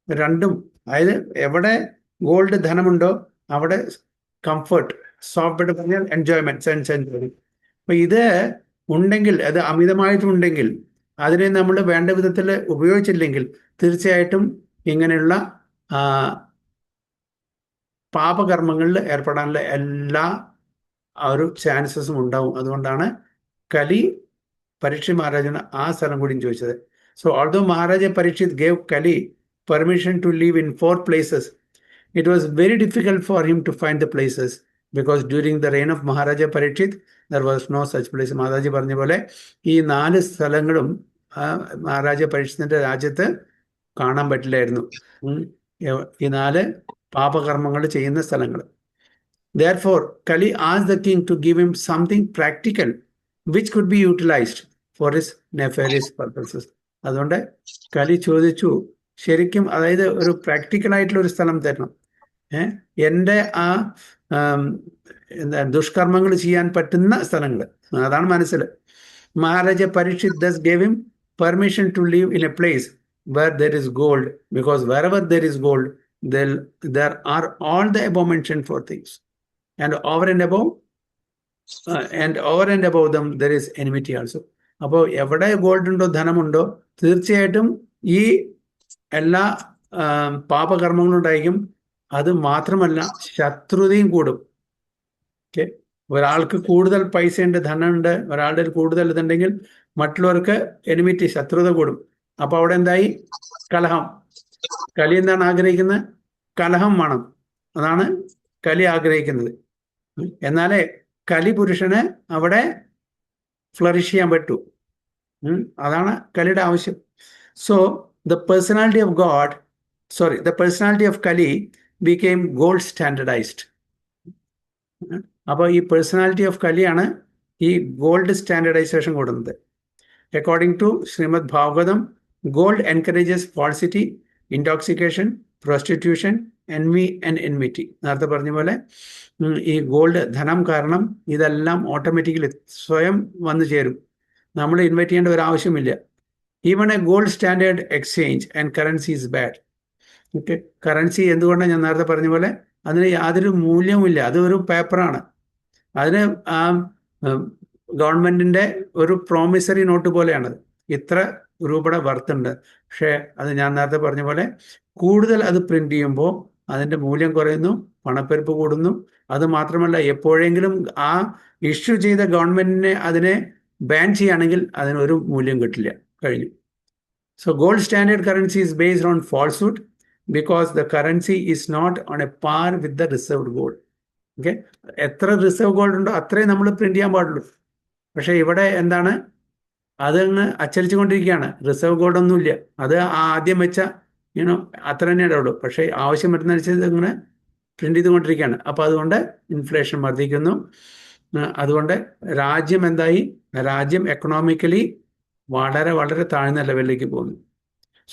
രണ്ടും, അതായത് എവിടെ ഗോൾഡ് ധനമുണ്ടോ അവിടെ കംഫർട്ട്, സോഫ്റ്റ് ബെഡ് പറഞ്ഞാൽ എൻജോയ്മെന്റ്, സെൻസ് എൻജോയ്മെന്റ്. അപ്പൊ ഇത് ഉണ്ടെങ്കിൽ, അത് അമിതമായിട്ടുണ്ടെങ്കിൽ, അതിനെ നമ്മൾ വേണ്ട വിധത്തിൽ ഉപയോഗിച്ചില്ലെങ്കിൽ തീർച്ചയായിട്ടും ഇങ്ങനെയുള്ള പാപകർമ്മങ്ങളിൽ ഏർപ്പെടാനുള്ള എല്ലാ ഒരു ചാൻസസും ഉണ്ടാവും. അതുകൊണ്ടാണ് കലി പരീക്ഷിത് മഹാരാജന് ആ സ്ഥലം കൂടിയും ചോദിച്ചത്. So although Maharaja Parikshit gave Kali permission to live in 4 places. It was very difficult for him to find the places because during the reign of Maharaja Parikshit, there was no such place. Mataji പറഞ്ഞ പോലെ ഈ 4 സ്ഥലങ്ങളും മഹാരാജ പരീക്ഷിത്തിന്റെ രാജ്യത്ത് കാണാൻ പറ്റില്ലായിരുന്നു. ഈ 4 പാപകർമ്മങ്ങൾ ചെയ്യുന്ന സ്ഥലങ്ങൾ. Therefore, Kali asked the king to give him something practical which could be utilized for his nefarious purposes. അതുകൊണ്ട് കലി ചോദിച്ചു, ശരിക്കും അതായത് ഒരു പ്രാക്ടിക്കൽ ആയിട്ടുള്ള ഒരു സ്ഥലം തരണം. എൻ്റെ ആ എന്താ ദുഷ്കർമ്മങ്ങൾ ചെയ്യാൻ പറ്റുന്ന സ്ഥലങ്ങൾ, അതാണ് മനസ്സിൽ. Maharaja Parikshit thus gave him permission to live in a place where there is gold, because wherever there is gold, there are all the abomination for things. And over and above them there is enmity also. അപ്പോൾ എവിടെ gold ഉണ്ടോ, ധനമുണ്ടോ, തീർച്ചയായിട്ടും ഈ എല്ലാ പാപകർമ്മങ്ങളും ഉണ്ടായിരിക്കും. അത് മാത്രമല്ല ശത്രുതയും കൂടും. ഓക്കെ, ഒരാൾക്ക് കൂടുതൽ പൈസയുണ്ട്, ധനമുണ്ട്, ഒരാളുടെ കൂടുതൽ ഇതുണ്ടെങ്കിൽ മറ്റുള്ളവർക്ക് എനിമിറ്റി, ശത്രുത കൂടും. അപ്പൊ അവിടെ എന്തായി? കലഹം. കലി എന്താണ് ആഗ്രഹിക്കുന്നത്? കലഹം വേണം. അതാണ് കലി ആഗ്രഹിക്കുന്നത്. എന്നാലേ കലി പുരുഷന് അവിടെ ഫ്ലറിഷ് ചെയ്യാൻ പറ്റൂ. അതാണ് കലിയുടെ ആവശ്യം. So the personality of Kali became gold standardized. അപ്പോൾ ഈ പേഴ്സണാലിറ്റി ഓഫ് കലിയാണ് ഈ ഗോൾഡ് സ്റ്റാൻഡർഡൈസേഷൻ കൊടുക്കുന്നത്. According to Srimad Bhagavatam, gold encourages falsity, intoxication, prostitution, enmity. നേരത്തെ പറഞ്ഞ പോലെ ഈ ഗോൾഡ്, ധനം കാരണം ഇതെല്ലാം ഓട്ടോമാറ്റിക്കലി സ്വയം വന്നു ചേരും. നമ്മൾ ഇൻവൈറ്റ് ചെയ്യേണ്ട ഒരു ആവശ്യമില്ല. Even A gold standard exchange and currency is bad. Okay, currency എന്തുകൊണ്ടാണ് ഞാൻ നേരത്തെ പറഞ്ഞ പോലെ അതിന് യാതൊരു മൂല്യവുമില്ല. അതൊരു പേപ്പറാണ്. അതിന് ഗവൺമെന്റിന്റെ ഒരു പ്രോമിസറി നോട്ട് പോലെയാണത്. ഇത്ര രൂപയുടെ വർത്തുണ്ട്. പക്ഷേ അത് ഞാൻ നേരത്തെ പറഞ്ഞ പോലെ കൂടുതൽ അത് പ്രിന്റ് ചെയ്യുമ്പോൾ അതിന്റെ മൂല്യം കുറയുന്നു, പണപ്പെരുപ്പ് കൂടുന്നു. അത് മാത്രമല്ല, എപ്പോഴെങ്കിലും ആ ഇഷ്യൂ ചെയ്ത ഗവൺമെന്റിനെ അതിനെ ബാൻ ചെയ്യുകയാണെങ്കിൽ അതിനൊരു മൂല്യം കിട്ടില്ല, കഴിഞ്ഞു. So gold standard currency is based on falsehood because the currency is not on a par with the reserved gold. Okay, എത്ര റിസർവ് ഗോൾഡ് ഉണ്ടോ അത്രയും നമ്മൾ പ്രിന്റ് ചെയ്യാൻ പാടുള്ളൂ. പക്ഷെ ഇവിടെ എന്താണ്, അതങ്ങ് അച്ചടിച്ചു കൊണ്ടിരിക്കുകയാണ്. റിസർവ് ഗോൾഡ് ഒന്നുമില്ല. അത് ആദ്യം വെച്ച അത്ര തന്നെ ഉള്ളൂ. പക്ഷേ ആവശ്യം വരുന്നതനുസരിച്ച് ഇങ്ങനെ പ്രിന്റ് ചെയ്തുകൊണ്ടിരിക്കുകയാണ്. അപ്പോൾ അതുകൊണ്ട് ഇൻഫ്ലേഷൻ വർദ്ധിക്കുന്നു. അതുകൊണ്ട് രാജ്യം എന്തായി? രാജ്യം എക്കണോമിക്കലി വളരെ വളരെ താഴ്ന്ന ലെവലിലേക്ക് പോകുന്നു.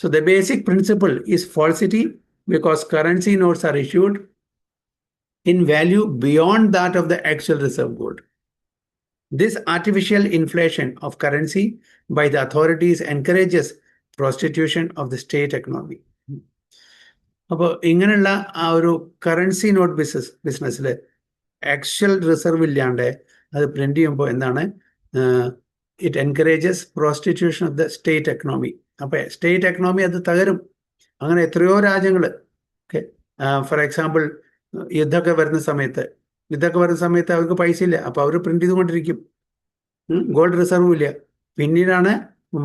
So the basic principle is falsity because currency notes are issued in value beyond that of the actual reserve gold. This artificial inflation of currency by the authorities encourages prostitution of the state economy. അപ്പോൾ ഇങ്ങനെയുള്ള ആ ഒരു currency note ബിസിനസ്സിൽ actual reserve ഇല്ലാണ്ട് അത് print ചെയ്യുമ്പോൾ എന്താണ്, it encourages prostitution of the state economy. അപ്പൊ സ്റ്റേറ്റ് എക്കണോമി അത് തകരും. അങ്ങനെ എത്രയോ രാജ്യങ്ങൾ, ഓക്കെ, ഫോർ എക്സാമ്പിൾ യുദ്ധമൊക്കെ വരുന്ന സമയത്ത് അവർക്ക് പൈസ ഇല്ല. അപ്പൊ അവർ പ്രിന്റ് ചെയ്തുകൊണ്ടിരിക്കും, ഗോൾഡ് റിസർവും ഇല്ല. പിന്നീടാണ്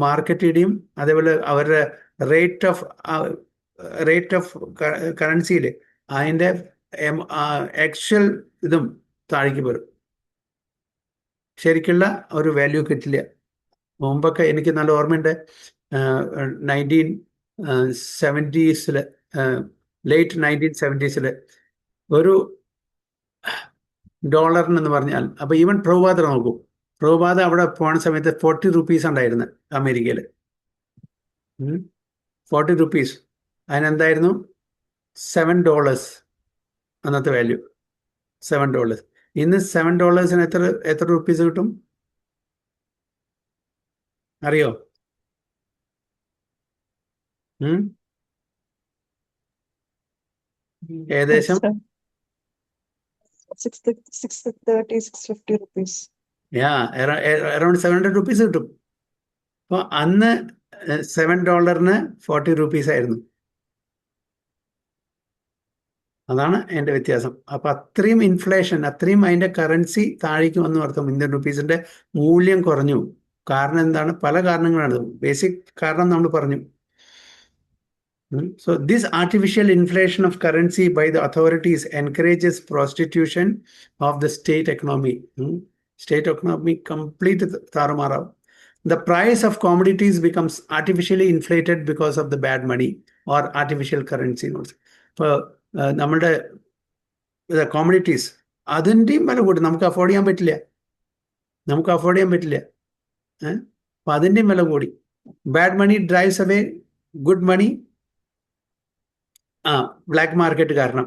മാർക്കറ്റ് ഇടിയും, അതേപോലെ അവരുടെ റേറ്റ് ഓഫ് കറൻസിയിൽ അതിൻ്റെ ആക്ച്വൽ ഇതും താഴേക്ക് വരും. ശരിക്കുള്ള ഒരു വാല്യൂ കിട്ടില്ല. മുമ്പൊക്കെ എനിക്ക് നല്ല ഓർമ്മയുണ്ട്, 1970s, ലേറ്റ് 1970s ഒരു ഡോളറിനെന്ന് പറഞ്ഞാൽ, അപ്പൊ ഈവൻ പ്രഭുപാദ നോക്കൂ, പ്രഭുപാദ അവിടെ പോണ സമയത്ത് 40 rupees ഉണ്ടായിരുന്നു അമേരിക്കയിൽ. 40 rupees, അതിനെന്തായിരുന്നു $7 അന്നത്തെ വാല്യൂ, $7. ഇന്ന് $7 എത്ര റുപ്പീസ് കിട്ടും അറിയോ? ഏകദേശം 630, 650 rupees. അറൌണ്ട് 700 rupees കിട്ടും. അപ്പൊ അന്ന് $7 40 rupees ആയിരുന്നു. അതാണ് അതിന്റെ വ്യത്യാസം. അപ്പൊ അത്രയും ഇൻഫ്ലേഷൻ, അത്രയും അതിന്റെ കറൻസി താഴേക്ക് വന്നു അർത്ഥം. ഇന്ത്യൻ റുപ്പീസിന്റെ മൂല്യം കുറഞ്ഞു. കാരണം എന്താണ്? പല കാരണങ്ങളാണ്. ബേസിക് കാരണം നമ്മൾ പറഞ്ഞു. So this artificial inflation of currency by the authorities encourages prostitution of the state economy. State economy complete tarumarav. The price of commodities becomes artificially inflated because of the bad money or artificial currency notes. നമ്മുടെ commodities അതിൻ്റെയും വില കൂടി നമുക്ക് afford ചെയ്യാൻ പറ്റില്ല. അപ്പം അതിൻ്റെയും വില കൂടി. ബാഡ് മണി ഡ്രൈവ്സ് അവേ ഗുഡ് മണി. ബ്ലാക്ക് മാർക്കറ്റ് കാരണം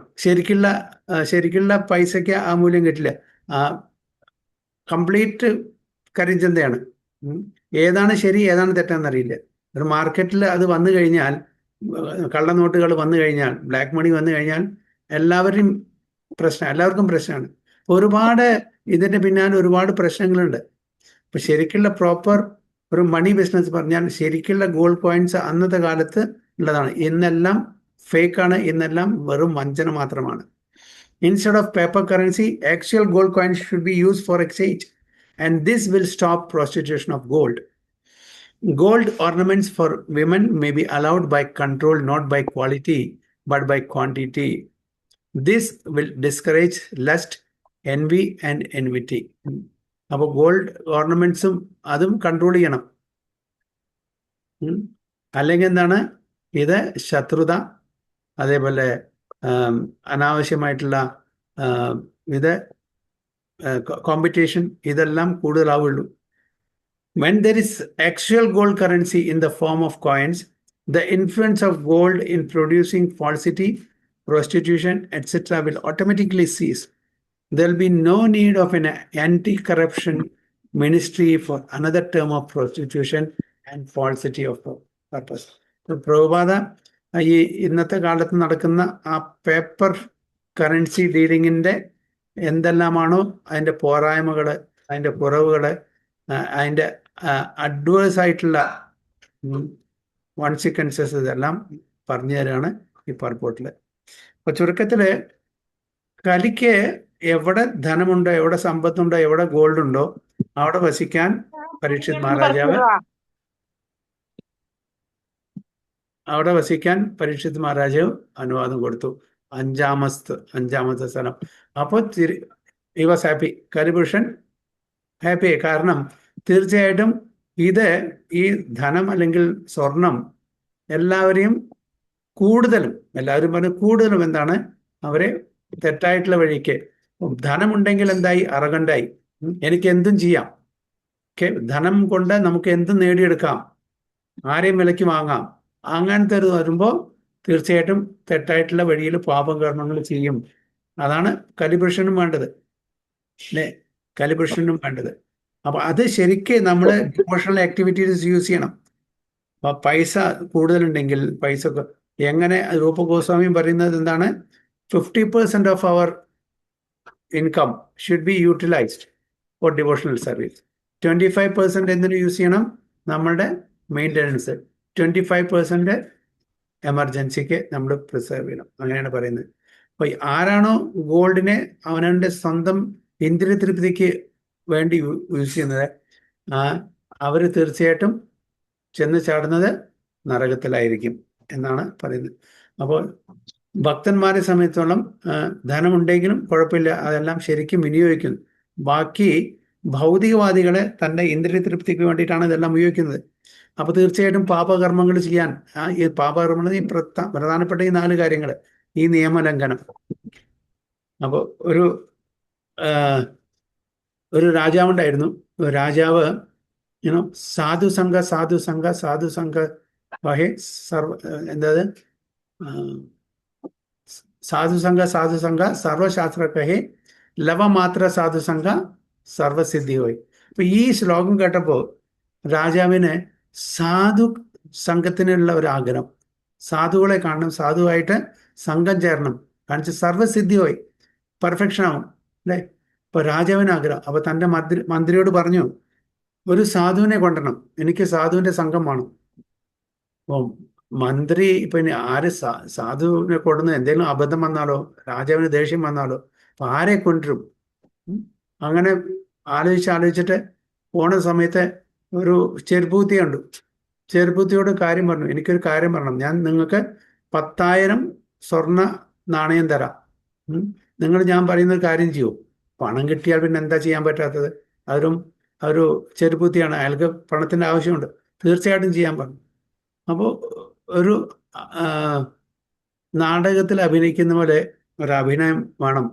ശരിക്കുള്ള പൈസയ്ക്ക് ആ മൂല്യം കിട്ടില്ല. കംപ്ലീറ്റ് കരിഞ്ചന്തയാണ്. ഏതാണ് ശരി ഏതാണ് തെറ്റാന്നറിയില്ല. ഒരു മാർക്കറ്റിൽ അത് വന്നു കഴിഞ്ഞാൽ, കള്ളനോട്ടുകൾ വന്നു കഴിഞ്ഞാൽ, ബ്ലാക്ക് മണി വന്നു കഴിഞ്ഞാൽ എല്ലാവർക്കും പ്രശ്നമാണ്. ഒരുപാട് ഇതിൻ്റെ പിന്നാലെ ഒരുപാട് പ്രശ്നങ്ങളുണ്ട്. ഇപ്പം ശരിക്കുള്ള പ്രോപ്പർ ഒരു മണി ബിസിനസ് പറഞ്ഞാൽ ശരിക്കുള്ള ഗോൾഡ് കോയിൻസ് അന്നത്തെ കാലത്ത് ഉള്ളതാണ്. ഇന്നെല്ലാം ഫേക്കാണ്, ഇന്നെല്ലാം വെറും വഞ്ചന മാത്രമാണ്. Instead of paper currency, actual gold coins should be used for exchange, and this will stop prostitution of gold. Gold ornaments for women may be allowed by control, not by quality, but by quantity. This will discourage lust, envy, and enmity. അപ്പോൾ gold ഓർണമെന്റ്സും അതും control ചെയ്യണം. അല്ലെങ്കിൽ എന്താണ് ഇത്? ശത്രുത, അതേപോലെ അനാവശ്യമായിട്ടുള്ള ഇത് കോമ്പറ്റീഷൻ, ഇതെല്ലാം കൂടുതലാവുള്ളൂ. When there is actual gold currency in the form of coins, the influence of gold in producing falsity, prostitution, etc. will automatically cease. There will be no need of an anti-corruption ministry for another term of prostitution and falsity of purpose. Prabhupada ഈ ഇന്നത്തെ കാലത്ത് നടക്കുന്ന ആ paper currency ഡീലിങ്ങിൻ്റെ എന്തെല്ലാമാണോ അതിൻ്റെ പോരായ്മകൾ, അതിൻ്റെ കുറവുകൾ, അതിൻ്റെ അഡ്വേഴ്സ് ആയിട്ടുള്ള കോൺസിക്വൻസസ് ഇതെല്ലാം പറഞ്ഞു തരാണ് ഈ പർപ്പോട്ടിൽ. അപ്പോൾ ചുരുക്കത്തിൽ കലിക്ക് എവിടെ ധനമുണ്ടോ, എവിടെ സമ്പത്തുണ്ടോ, എവിടെ ഗോൾഡ് ഉണ്ടോ അവിടെ വസിക്കാൻ പരീക്ഷിത് മഹാരാജാവ് അനുവാദം കൊടുത്തു. അഞ്ചാമത്തെ സ്ഥലം. അപ്പോൾ he was happy. കലിപുരുഷൻ ഹാപ്പിയായി. കാരണം തീർച്ചയായിട്ടും ഇത് ഈ ധനം അല്ലെങ്കിൽ സ്വർണം എല്ലാവരും എന്താണ് അവരെ തെറ്റായിട്ടുള്ള വഴിക്ക്. ധനമുണ്ടെങ്കിൽ എന്തായി? അറഗണ്ടായി. എനിക്ക് എന്തും ചെയ്യാം. ധനം കൊണ്ട് നമുക്ക് എന്തും നേടിയെടുക്കാം, ആരെയും വിലയ്ക്ക് വാങ്ങാം. അങ്ങനത്തെ ഒരു വരുമ്പോൾ തീർച്ചയായിട്ടും തെറ്റായിട്ടുള്ള വഴിയിൽ പാപകർമ്മങ്ങൾ ചെയ്യും. അതാണ് കലിപുരുഷനും വേണ്ടത്, അല്ലേ? അപ്പൊ അത് ശരിക്ക് നമ്മൾ ഡിവോഷണൽ ആക്ടിവിറ്റീസ് യൂസ് ചെയ്യണം. അപ്പൊ പൈസ കൂടുതലുണ്ടെങ്കിൽ പൈസ എങ്ങനെ, രൂപഗോസ്വാമി പറയുന്നത് എന്താണ്? 50% of our income should be utilized for devotional service. 25% എന്തിനു യൂസ് ചെയ്യണം? നമ്മളുടെ മെയിൻ്റനൻസ്. 25% എമർജൻസിക്ക് നമ്മൾ പ്രിസർവ് ചെയ്യണം. അങ്ങനെയാണ് പറയുന്നത്. അപ്പോൾ ആരാണോ ഗോൾഡിനെ അവനവൻ്റെ സ്വന്തം ഇന്ദ്രിയ തൃപ്തിക്ക് വേണ്ടി യൂസ് ചെയ്യുന്നത്, അവർ തീർച്ചയായിട്ടും ചെന്ന് ചാടുന്നത് നരകത്തിലായിരിക്കും എന്നാണ് പറയുന്നത്. അപ്പോൾ ഭക്തന്മാരെ സംബന്ധിച്ചോളം ധനമുണ്ടെങ്കിലും കുഴപ്പമില്ല, അതെല്ലാം ശരിക്കും വിനിയോഗിക്കുന്നു. ബാക്കി ഭൗതികവാദികളെ തൻ്റെ ഇന്ദ്രിയ തൃപ്തിക്ക് വേണ്ടിയിട്ടാണ് ഇതെല്ലാം ഉപയോഗിക്കുന്നത്. അപ്പോൾ തീർച്ചയായിട്ടും പാപകർമ്മങ്ങൾ ചെയ്യാൻ, ഈ പാപകർമ്മങ്ങൾ ഈ പ്രധാനപ്പെട്ട ഈ 4 കാര്യങ്ങൾ, ഈ നിയമലംഘനം. അപ്പോൾ ഒരു രാജാവുണ്ടായിരുന്നു. രാജാവ് സാധുസംഘ വഹേ സാധുസംഘ സർവശാസ്ത്ര കഹേ ലവമാത്ര സാധുസംഘ സർവസിദ്ധി പോയി. അപ്പൊ ഈ ശ്ലോകം കേട്ടപ്പോൾ രാജാവിന് സാധു സംഘത്തിനുള്ള ഒരു ആഗ്രഹം, സാധുക്കളെ കാണണം, സാധുവായിട്ട് സംഘം ചേരണം, കാണിച്ച് സർവസിദ്ധി പോയി, പെർഫെക്ഷൻ ആവും, അല്ലേ? ഇപ്പൊ രാജാവിന് ആഗ്രഹം. അപ്പൊ തൻ്റെ മന്ത്രിയോട് പറഞ്ഞു, ഒരു സാധുവിനെ കൊണ്ടുവരണം, എനിക്ക് സാധുവിന്റെ സംഘം വേണം. അപ്പം മന്ത്രി പിന്നെ ആര് സാധുവിനെ കൊണ്ടുവന്ന് എന്തെങ്കിലും അബദ്ധം വന്നാലോ, രാജാവിന് ദേഷ്യം വന്നാലോ, അപ്പൊ ആരെ കൊണ്ടുവരും? അങ്ങനെ ആലോചിച്ചിട്ട് പോണ സമയത്ത് ഒരു ചെരുപ്പൂത്തി കണ്ടു. ചെരുപ്പൂത്തിയോട് കാര്യം പറഞ്ഞു, എനിക്കൊരു കാര്യം പറയണം, ഞാൻ നിങ്ങൾക്ക് 10,000 സ്വർണ്ണ നാണയം തരാം. നിങ്ങൾ ഞാൻ പറയുന്ന ഒരു കാര്യം ചെയ്യൂ. പണം കിട്ടിയാൽ പിന്നെ എന്താ ചെയ്യാൻ പറ്റാത്തത്? ഒരു ചെരുപ്പുത്തിയാണ്, അയാൾക്ക് പണത്തിൻ്റെ ആവശ്യമുണ്ട്, തീർച്ചയായിട്ടും ചെയ്യാൻ പറഞ്ഞു. അപ്പോൾ ഒരു ആ, നാടകത്തിൽ അഭിനയിക്കുന്ന പോലെ ഒരു അഭിനയം വേണം.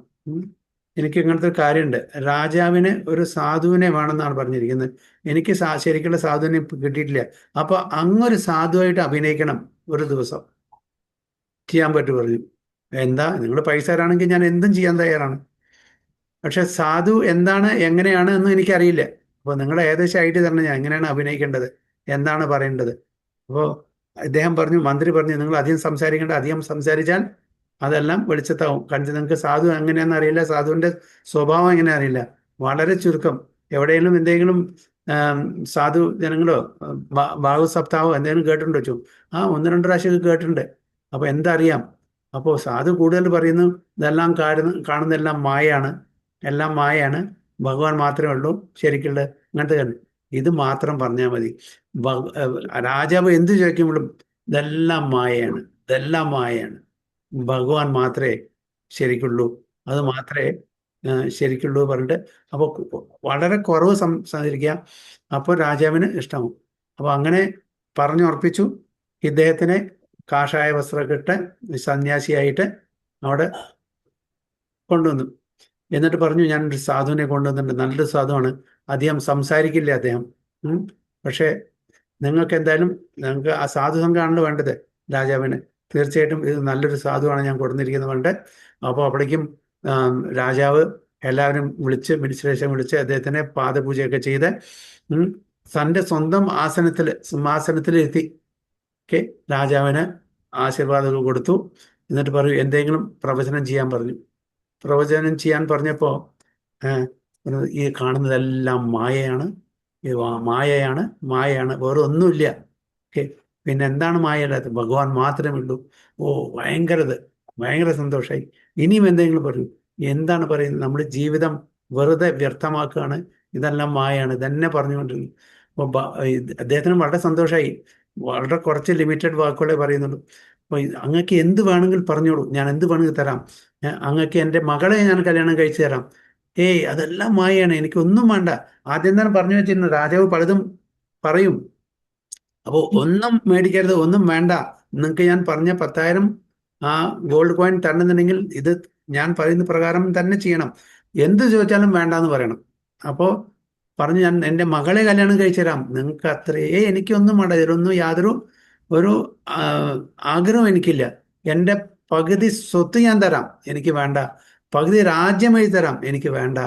എനിക്ക് ഇങ്ങനത്തെ ഒരു കാര്യമുണ്ട്. രാജാവിന് ഒരു സാധുവിനെ വേണമെന്നാണ് പറഞ്ഞിരിക്കുന്നത്. എനിക്ക് ശരിക്കുള്ള സാധുവിനെ കിട്ടിയിട്ടില്ല. അപ്പോൾ അങ്ങൊരു സാധുവായിട്ട് അഭിനയിക്കണം ഒരു ദിവസം. ചെയ്യാൻ പറ്റും പറഞ്ഞു. എന്താ, നിങ്ങൾ പൈസ തരാണെങ്കിൽ ഞാൻ എന്തും ചെയ്യാൻ തയ്യാറാണ്. പക്ഷെ സാധു എന്താണ്, എങ്ങനെയാണ് എന്ന് എനിക്കറിയില്ല. അപ്പോൾ നിങ്ങൾ ഏകദേശം ആയിട്ട് തരണം, ഞാൻ എങ്ങനെയാണ് അഭിനയിക്കേണ്ടത്, എന്താണ് പറയേണ്ടത്. അപ്പോൾ മന്ത്രി പറഞ്ഞു, നിങ്ങൾ അധികം സംസാരിക്കേണ്ട, അധികം സംസാരിച്ചാൽ അതെല്ലാം വെളിച്ചത്താവും. കാരണം നിങ്ങൾക്ക് സാധു എങ്ങനെയാണെന്ന് അറിയില്ല, സാധുവിൻ്റെ സ്വഭാവം എങ്ങനെ അറിയില്ല. വളരെ ചുരുക്കം. എവിടെയെങ്കിലും എന്തെങ്കിലും സാധു ജനങ്ങളോ ഭാഗവത് സപ്താഹോ എന്തെങ്കിലും കേട്ടിട്ടുണ്ടോ വെച്ചു? 1-2 പ്രാവശ്യമൊക്കെ കേട്ടിട്ടുണ്ട്. അപ്പോൾ എന്താ അറിയാം? അപ്പോൾ സാധു കൂടുതൽ പറയുന്നു, ഇതെല്ലാം കാണുന്നതെല്ലാം മായയാണ്, എല്ലാം മായയാണ്, ഭഗവാൻ മാത്രമേ ഉള്ളൂ ശരിക്കുള്ള അങ്ങനത്തെ കാര്യം. ഇത് മാത്രം പറഞ്ഞാൽ മതി. രാജാവ് എന്ത് ചോദിക്കുമ്പോഴും ഇതെല്ലാം മായയാണ്, ഇതെല്ലാം മായയാണ്, ഭഗവാൻ മാത്രമേ ശരിക്കുള്ളൂ, അത് മാത്രമേ ശരിക്കുള്ളൂ പറഞ്ഞിട്ട് അപ്പോൾ വളരെ കുറവ് സംസാരിക്കുക. അപ്പോൾ രാജാവിന് ഇഷ്ടമാവും. അപ്പോൾ അങ്ങനെ പറഞ്ഞുറപ്പിച്ചു. ഇദ്ദേഹത്തിനെ കാഷായ വസ്ത്രമൊക്കെ ഇട്ട് സന്യാസിയായിട്ട് അവിടെ കൊണ്ടുവന്നു. എന്നിട്ട് പറഞ്ഞു, ഞാനൊരു സാധുവിനെ കൊണ്ടുവന്നിട്ടുണ്ട്, നല്ലൊരു സാധുവാണ്, അധികം സംസാരിക്കില്ല അദ്ദേഹം. പക്ഷേ നിങ്ങൾക്ക് ആ സാധു സംഘമാണ് വേണ്ടത് രാജാവിന്. തീർച്ചയായിട്ടും ഇത് നല്ലൊരു സാധുവാണ് ഞാൻ കൊടുത്തിരിക്കുന്നത് പറഞ്ഞിട്ട്. അപ്പോൾ അവിടേക്കും രാജാവ് എല്ലാവരും വിളിച്ച് അഡ്മിനിസ്ട്രേഷൻ വിളിച്ച് അദ്ദേഹത്തിനെ പാദപൂജയൊക്കെ ചെയ്ത് തൻ്റെ സ്വന്തം സിംഹാസനത്തിലെത്തി രാജാവിന് ആശീർവാദങ്ങൾ കൊടുത്തു. എന്നിട്ട് പറയൂ, എന്തെങ്കിലും പ്രവചനം ചെയ്യാൻ പറഞ്ഞു. പ്രവചനം ചെയ്യാൻ പറഞ്ഞപ്പോൾ ഈ കാണുന്നതെല്ലാം മായയാണ്, മായയാണ്, വേറെ ഒന്നുമില്ല. പിന്നെ എന്താണ് മായയില്ലാത്തത്? ഭഗവാൻ മാത്രമേ ഉള്ളൂ. ഭയങ്കര സന്തോഷമായി. ഇനിയും എന്തെങ്കിലും പറയൂ. എന്താണ് പറയുന്നത്? നമ്മുടെ ജീവിതം വെറുതെ വ്യർത്ഥമാക്കുകയാണ്, ഇതെല്ലാം മായയാണ്, ഇതന്നെ പറഞ്ഞുകൊണ്ടിരുന്നു. അപ്പോൾ അദ്ദേഹത്തിന് വളരെ സന്തോഷമായി. വളരെ കുറച്ച് ലിമിറ്റഡ് വാക്കുകളെ പറയുന്നുള്ളൂ. അപ്പോൾ അങ്ങക്ക് എന്ത് വേണമെങ്കിൽ പറഞ്ഞോളൂ, ഞാൻ എന്ത് വേണമെങ്കിൽ തരാം. അങ്ങക്ക് എൻ്റെ മകളെ ഞാൻ കല്യാണം കഴിച്ചു തരാം. അതെല്ലാം മായയാണ്, എനിക്കൊന്നും വേണ്ട. ആദ്യം തന്നെ പറഞ്ഞു വെച്ചിരുന്നു, രാജാവ് പലതും പറയും. അപ്പോൾ ഒന്നും മേടിക്കരുത്, ഒന്നും വേണ്ട, നിങ്ങൾക്ക് ഞാൻ പറഞ്ഞ 10,000 ഗോൾഡ് കോയിൻ തരണമെന്നുണ്ടെങ്കിൽ ഇത് ഞാൻ പറയുന്ന പ്രകാരം തന്നെ ചെയ്യണം, എന്ത് ചോദിച്ചാലും വേണ്ടാന്ന് പറയണം. അപ്പോൾ പറഞ്ഞു, ഞാൻ എൻ്റെ മകളെ കല്യാണം കഴിച്ചു തരാം, നിങ്ങൾക്ക് അത്രയേ, എനിക്കൊന്നും വേണ്ട, ഇതിലൊന്നും യാതൊരു ആഗ്രഹവും എനിക്കില്ല. എൻ്റെ പകുതി സ്വത്ത് ഞാൻ തരാം, എനിക്ക് വേണ്ട. പകുതി രാജ്യം എഴുതി തരാം, എനിക്ക് വേണ്ട.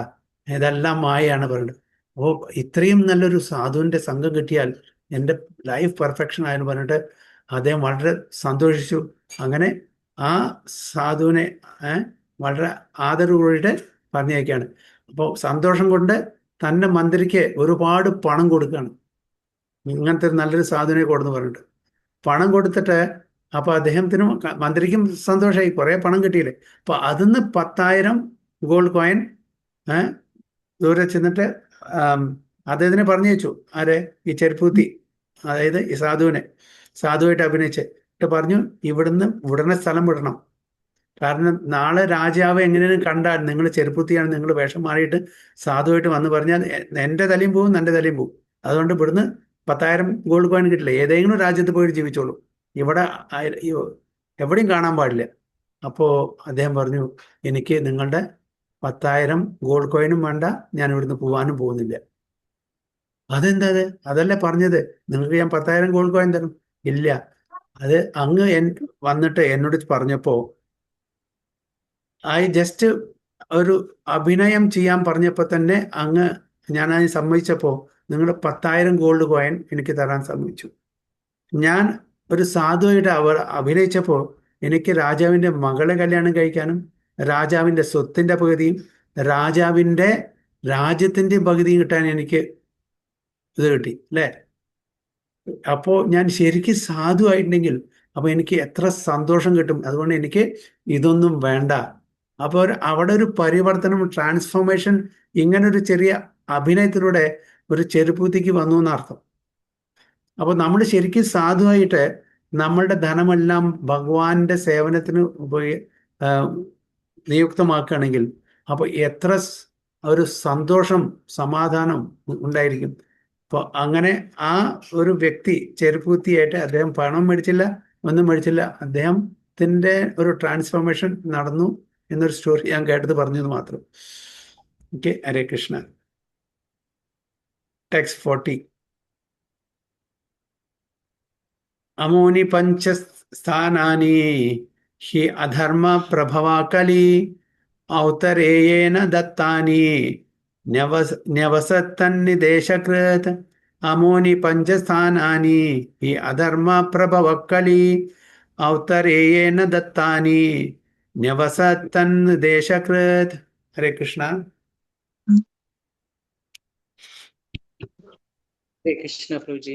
ഇതെല്ലാം മായയാണ് പറയുന്നത്. അപ്പോൾ ഇത്രയും നല്ലൊരു സാധുവിൻ്റെ സംഘം കിട്ടിയാൽ എൻ്റെ ലൈഫ് പെർഫെക്ഷൻ ആയെന്ന് പറഞ്ഞിട്ട് അദ്ദേഹം വളരെ സന്തോഷിച്ചു. അങ്ങനെ ആ സാധുവിനെ വളരെ ആദരവോടെ പറഞ്ഞേക്കാണ്. അപ്പോൾ സന്തോഷം കൊണ്ട് തൻ്റെ മന്ത്രിക്ക് ഒരുപാട് പണം കൊടുക്കുകയാണ്. ഇങ്ങനത്തെ നല്ലൊരു സാധുവിനെ കൊടുന്ന് പറഞ്ഞിട്ട് പണം കൊടുത്തിട്ട്, അപ്പോൾ അദ്ദേഹത്തിനും മന്ത്രിക്കും സന്തോഷമായി, കുറേ പണം കിട്ടിയില്ലേ. അപ്പോൾ അതിന്ന് 10,000 ഗോൾഡ് കോയിൻ ദൂരെ ചെന്നിട്ട് അദ്ദേഹത്തിനെ പറഞ്ഞു വെച്ചു. ഈ ചെരുപ്പൂത്തി, അതായത് ഈ സാധുവായിട്ട് അഭിനയിച്ചിട്ട് പറഞ്ഞു, ഇവിടുന്ന് ഉടനെ സ്ഥലം വിടണം. കാരണം നാളെ രാജാവ് എങ്ങനെയും കണ്ടാൽ നിങ്ങൾ ചെരുപ്പൂത്തിയാണ്, നിങ്ങൾ വേഷം മാറിയിട്ട് സാധുവായിട്ട് വന്ന് പറഞ്ഞാൽ എൻ്റെ തലയും പോവും, എൻ്റെ തലയും പോവും. അതുകൊണ്ട് ഇവിടുന്ന് 10,000 ഗോൾഡ് കോയിൻ കിട്ടില്ല, ഏതെങ്കിലും രാജ്യത്ത് പോയിട്ട് ജീവിച്ചോളൂ, ഇവിടെ എവിടെയും കാണാൻ പാടില്ല. അപ്പോൾ അദ്ദേഹം പറഞ്ഞു, എനിക്ക് നിങ്ങളുടെ 10,000 ഗോൾഡ് കോയിനും വേണ്ട, ഞാൻ ഇവിടുന്ന് പോകാനും പോകുന്നില്ല. അതെന്താ? അതല്ലേ പറഞ്ഞത്, നിങ്ങൾക്ക് ഞാൻ 10,000 ഗോൾഡ് കോയിൻ തരും. ഇല്ല, അത് അങ്ങ് വന്നിട്ട് എന്നോട് പറഞ്ഞപ്പോൾ ജസ്റ്റ് ഒരു അഭിനയം ചെയ്യാൻ പറഞ്ഞപ്പോൾ തന്നെ അങ്ങ് ഞാനത് സമ്മതിച്ചപ്പോൾ നിങ്ങൾ 10,000 ഗോൾഡ് കോയിൻ എനിക്ക് തരാൻ സമ്മതിച്ചു. ഞാൻ ഒരു സാധുവായിട്ട് അഭിനയിച്ചപ്പോൾ എനിക്ക് രാജാവിൻ്റെ മകളെ കല്യാണം കഴിക്കാനും രാജാവിൻ്റെ സ്വത്തിൻ്റെ പകുതിയും രാജാവിൻ്റെ രാജ്യത്തിൻ്റെ പകുതിയും കിട്ടാൻ എനിക്ക് ഇത് കിട്ടി അല്ലേ? അപ്പോൾ ഞാൻ ശരിക്കും സാധുവായിട്ടുണ്ടെങ്കിൽ അപ്പോൾ എനിക്ക് എത്ര സന്തോഷം കിട്ടും. അതുകൊണ്ട് എനിക്ക് ഇതൊന്നും വേണ്ട. അപ്പോൾ അവിടെ ഒരു പരിവർത്തനം, ട്രാൻസ്ഫോർമേഷൻ ഇങ്ങനൊരു ചെറിയ അഭിനയത്തിലൂടെ ഒരു ചെരുപ്പൂത്തിക്ക് വന്നു എന്നർത്ഥം. അപ്പോൾ നമ്മൾ ശരിക്കും സാധുവായിട്ട് നമ്മളുടെ ധനമെല്ലാം ഭഗവാന്റെ സേവനത്തിന് നിയുക്തമാക്കുകയാണെങ്കിൽ അപ്പോൾ എത്ര ഒരു സന്തോഷം, സമാധാനം ഉണ്ടായിരിക്കും. അപ്പോൾ അങ്ങനെ ആ ഒരു വ്യക്തി ചെരുപ്പുകുത്തിയായിട്ട് അദ്ദേഹം പണം മേടിച്ചില്ല, ഒന്നും മേടിച്ചില്ല, അദ്ദേഹത്തിൻ്റെ ഒരു ട്രാൻസ്ഫോർമേഷൻ നടന്നു എന്നൊരു സ്റ്റോറി ഞാൻ കേട്ടത് പറഞ്ഞത് മാത്രം. ഓക്കെ, ഹരേ കൃഷ്ണ. ടെക്സ്റ്റ് 40. അമോനി പഞ്ചസ്ഥാനാനി ഹി അധർമ്മ പ്രഭവാ കലി ഔത്തരേയേന ദത്താനി ന്യവസത്തന്നിദേശകൃത്. അമോനി പഞ്ചസ്ഥാനാനി ഹി അധർമ്മ പ്രഭവ കലി ഔത്തരേയേന ദത്താനി ന്യവസത്തന്നിദേശകൃത്. ഹരേ കൃഷ്ണ. ഹരേ കൃഷ്ണ പ്രഭുജി,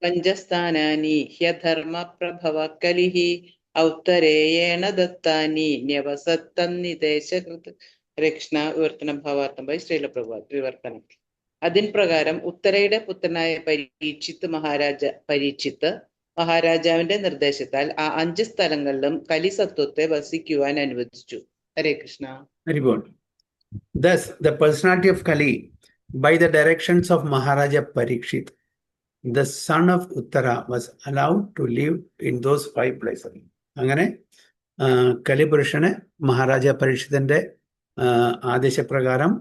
പഞ്ചസ്ഥാനാനി ഹ്യധർമ്മ പ്രഭവ കലിഹി ഔത്തരേയേണ ദത്താനി ന്യവസത്തന്നിദേശകൃത്. ഹരേ കൃഷ്ണ. വിവർത്തനം ഭാവാർത്ഥം ബൈ ശ്രീല പ്രഭുപാദ്. വിവർത്തനം. അതിൻ പ്രകാരം ഉത്തരയുടെ പുത്രനായ പരീക്ഷിത്ത് മഹാരാജാവിന്റെ നിർദ്ദേശത്താൽ ആ 5 സ്ഥലങ്ങളിലും കലിസത്വത്തെ വസിക്കുവാൻ അനുവദിച്ചു. ഹരേ Krishna. Very good. Thus, the personality of Kali, by the directions of Maharaja Parikshit, the son of Uttara, was allowed to live in those 5 places. അങ്ങനെ കലിപുരുഷന് മഹാരാജ പരീക്ഷിതന്റെ ആദേശപ്രകാരം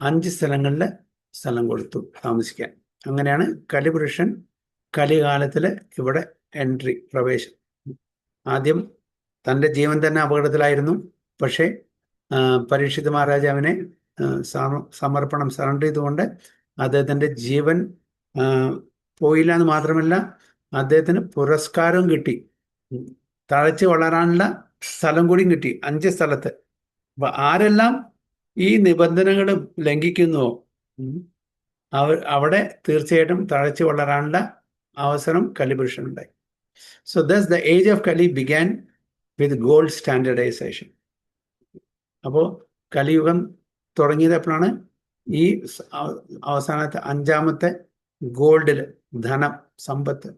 5 സ്ഥലങ്ങളിൽ സ്ഥലം കൊടുത്തു താമസിക്കാൻ. അങ്ങനെയാണ് കലിപുരുഷൻ കലികാലത്തിൽ ഇവിടെ പ്രവേശം. ആദ്യം തൻ്റെ ജീവൻ തന്നെ അപകടത്തിലായിരുന്നു. പക്ഷേ പരീക്ഷിത് മഹാരാജാവിനെ സറണ്ടർ ചെയ്തുകൊണ്ട് അദ്ദേഹത്തിൻ്റെ ജീവൻ പോയില്ല എന്ന് മാത്രമല്ല, അദ്ദേഹത്തിന് പുരസ്കാരവും കിട്ടി. തഴച്ച് വളരാനുള്ള സ്ഥലം കൂടിയും കിട്ടി 5 സ്ഥലത്ത്. അപ്പൊ ആരെല്ലാം ഈ നിബന്ധനകൾ ലംഘിക്കുന്നുവോ അവിടെ തീർച്ചയായിട്ടും തഴച്ച് വളരാനുള്ള അവസരം കലിപുരുഷനുണ്ടായി. So thus the age of Kali began with gold standardization. അപ്പോൾ കലിയുഗം തുടങ്ങിയത് എപ്പോഴാണ്? ഈ അവസാനത്തെ 5ാമത്തെ ഗോൾഡിൽ, ധനം, സമ്പത്ത്.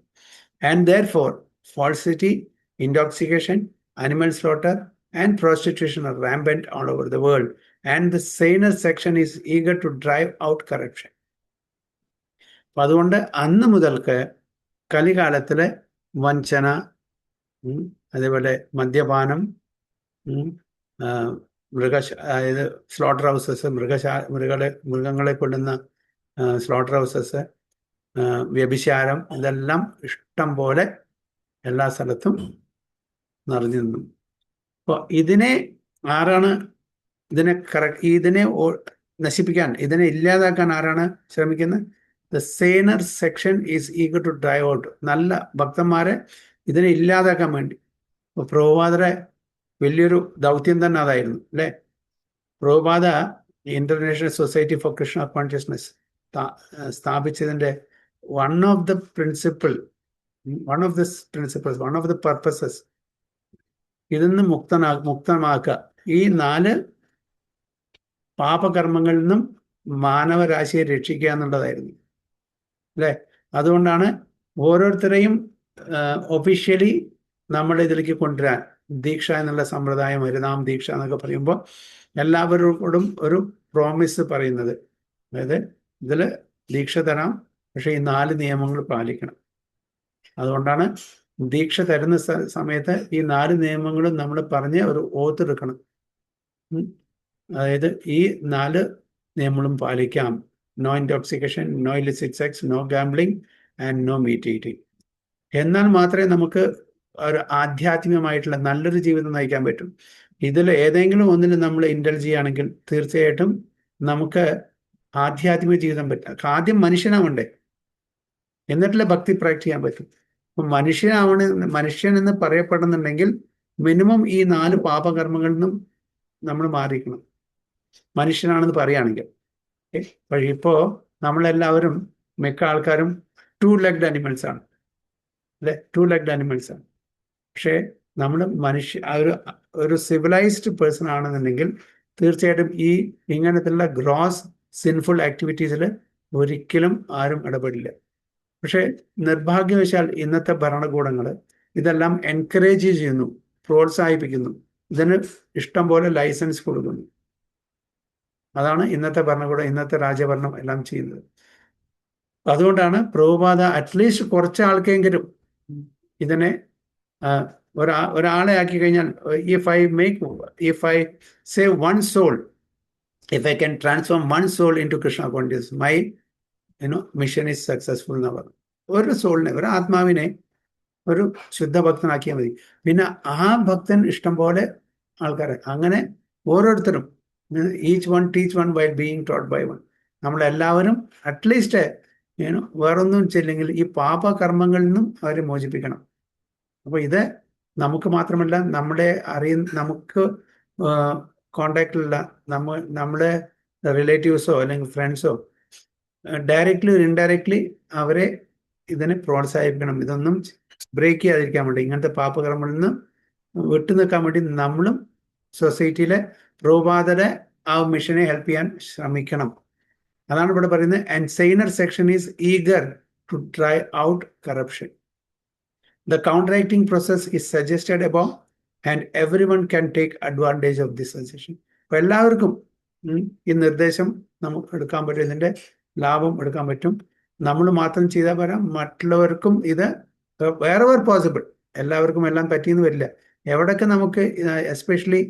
And therefore falsity, intoxication, animal slaughter and prostitution are rampant all over the world, and the saner section is eager to drive out corruption. അപ്പം അതുകൊണ്ട് അന്ന് മുതൽക്ക് കലികാലത്തിലെ വഞ്ചന, അതേപോലെ മദ്യപാനം, അതായത് സ്ലോട്ടർ ഹൗസസ്, മൃഗങ്ങളെ കൊല്ലുന്ന സ്ലോട്ടർ ഹൗസസ്, വ്യഭിചാരം, ഇതെല്ലാം ഇഷ്ടം പോലെ എല്ലാ സ്ഥലത്തും നിറഞ്ഞു നിന്നു. അപ്പോൾ ഇതിനെ നശിപ്പിക്കാൻ, ഇതിനെ ഇല്ലാതാക്കാൻ ആരാണ് ശ്രമിക്കുന്നത്? The sane section is eager to drive out. നല്ല ഭക്തന്മാരെ ഇതിനെ ഇല്ലാതാക്കാൻ വേണ്ടി. അപ്പോൾ പ്രഭുപാദരെ വലിയൊരു ദൗത്യം തന്നെ അതായിരുന്നു, അല്ലേ? Prabhupada international society for Krishna consciousness സ്ഥാപിച്ചതിൻ്റെ one of the purposes ഇതിന്ന് മുക്തമാക്കുക, ഈ 4 പാപകർമ്മങ്ങളിൽ നിന്നും മാനവരാശിയെ രക്ഷിക്കുക എന്നുള്ളതായിരുന്നു, അല്ലേ? അതുകൊണ്ടാണ് ഓരോരുത്തരെയും ഒഫീഷ്യലി നമ്മൾ ഇതിലേക്ക് കൊണ്ടുവരാൻ ദീക്ഷ എന്നുള്ള സമ്പ്രദായം, ഹരിനാം ദീക്ഷ എന്നൊക്കെ പറയുമ്പോൾ എല്ലാവരോടും ഒരു പ്രോമിസ് പറയുന്നത്. അതായത് ഇതിൽ ദീക്ഷ തരാം, പക്ഷേ ഈ 4 നിയമങ്ങൾ പാലിക്കണം. അതുകൊണ്ടാണ് ദീക്ഷ തരുന്ന സമയത്ത് ഈ 4 നിയമങ്ങളും നമ്മൾ പറഞ്ഞ് ഒരു ഓത്ത് എടുക്കണം. അതായത് ഈ 4 നിയമങ്ങളും പാലിക്കാം. No intoxication, no illicit sex, no gambling and no meat eating. എന്നാൽ മാത്രമേ നമുക്ക് ഒരു ആധ്യാത്മികമായിട്ടുള്ള നല്ലൊരു ജീവിതം നയിക്കാൻ പറ്റും. ഇതിൽ ഏതെങ്കിലും ഒന്നിന് നമ്മൾ ഇൻഡൽജ് ചെയ്യുകയാണെങ്കിൽ തീർച്ചയായിട്ടും നമുക്ക് ആധ്യാത്മിക ജീവിതം പറ്റില്ല. ആദ്യം മനുഷ്യനാവണ്ടേ, എന്നിട്ടല്ലേ ഭക്തി പ്രാക്ടീസ് ചെയ്യാൻ പറ്റും. അപ്പം മനുഷ്യൻ എന്ന് പറയപ്പെടുന്നുണ്ടെങ്കിൽ മിനിമം ഈ 4 പാപകർമ്മങ്ങളിൽ നിന്നും നമ്മൾ മാറിയിരിക്കണം, മനുഷ്യനാണെന്ന് പറയുകയാണെങ്കിൽ. പക്ഷേ ഇപ്പോൾ നമ്മളെല്ലാവരും, മിക്ക ആൾക്കാരും 2-legged animals ആണ്, അല്ലെ? 2-legged animals ആണ്. പക്ഷേ നമ്മൾ ഒരു സിവിലൈസ്ഡ് പേഴ്സൺ ആണെന്നുണ്ടെങ്കിൽ തീർച്ചയായിട്ടും ഈ ഇങ്ങനത്തുള്ള ഗ്രോസ് സിൻഫുൾ ആക്ടിവിറ്റീസിൽ ഒരിക്കലും ആരും ഇടപെടില്ല. പക്ഷേ നിർഭാഗ്യവശാൽ ഇന്നത്തെ ഭരണകൂടങ്ങൾ ഇതെല്ലാം എൻകറേജ് ചെയ്യുന്നു, പ്രോത്സാഹിപ്പിക്കുന്നു, ഇതിന് ഇഷ്ടം പോലെ ലൈസൻസ് കൊടുക്കുന്നു. അതാണ് ഇന്നത്തെ ഭരണകൂടം, ഇന്നത്തെ രാജഭരണം എല്ലാം ചെയ്യുന്നത്. അതുകൊണ്ടാണ് പ്രഭുപാദ അറ്റ്ലീസ്റ്റ് കുറച്ച് ആൾക്കെങ്കിലും ഇതിനെ ഒരാളെ ആക്കി കഴിഞ്ഞാൽ, if I save one soul, if I can transform one soul into Krishna consciousness, my mission is successful എന്ന് പറഞ്ഞു. ഒരു സോളിനെ, ഒരു ആത്മാവിനെ ഒരു ശുദ്ധ ഭക്തനാക്കിയാൽ മതി. പിന്നെ ആ ഭക്തൻ ഇഷ്ടം പോലെ ആൾക്കാരെ, അങ്ങനെ ഓരോരുത്തരും each one teach one while being taught by one. നമ്മളെല്ലാവരും അറ്റ്ലീസ്റ്റ് വേറൊന്നും ചെയ്യില്ലെങ്കിൽ ഈ പാപകർമ്മങ്ങളിൽ നിന്നും അവരെ മോചിപ്പിക്കണം. അപ്പോൾ ഇത് നമുക്ക് മാത്രമല്ല, നമുക്ക് കോണ്ടാക്റ്റിലുള്ള നമ്മുടെ റിലേറ്റീവ്സോ അല്ലെങ്കിൽ ഫ്രണ്ട്സോ ഡയറക്റ്റ്ലി ഒരു ഇൻഡയറക്റ്റ്ലി അവരെ ഇതിനെ പ്രോത്സാഹിപ്പിക്കണം. ഇതൊന്നും ബ്രേക്ക് ചെയ്യാതിരിക്കാൻ വേണ്ടി, ഇങ്ങനത്തെ പാപകർമ്മങ്ങളിൽ നിന്ന് വിട്ടുനിൽക്കാൻ വേണ്ടി നമ്മളും സൊസൈറ്റിയിലെ പ്രഭുപാദരെ ആ മിഷനെ ഹെൽപ്പ് ചെയ്യാൻ ശ്രമിക്കണം. അതാണ് ഇവിടെ പറയുന്നത്. And sane section is eager to try out corruption. The counteracting process is suggested above and everyone can take advantage of this suggestion. അപ്പോൾ എല്ലാവർക്കും ഈ നിർദ്ദേശം നമുക്ക് എടുക്കാൻ പറ്റും, ഇതിൻ്റെ ലാഭം എടുക്കാൻ പറ്റും. നമ്മൾ മാത്രം ചെയ്താൽ പോരാ, മറ്റുള്ളവർക്കും ഇത് വേറെവർ പോസിബിൾ, എല്ലാവർക്കും എല്ലാം പറ്റിയെന്ന് വരില്ല. എവിടെയൊക്കെ നമുക്ക് എസ്പെഷ്യലി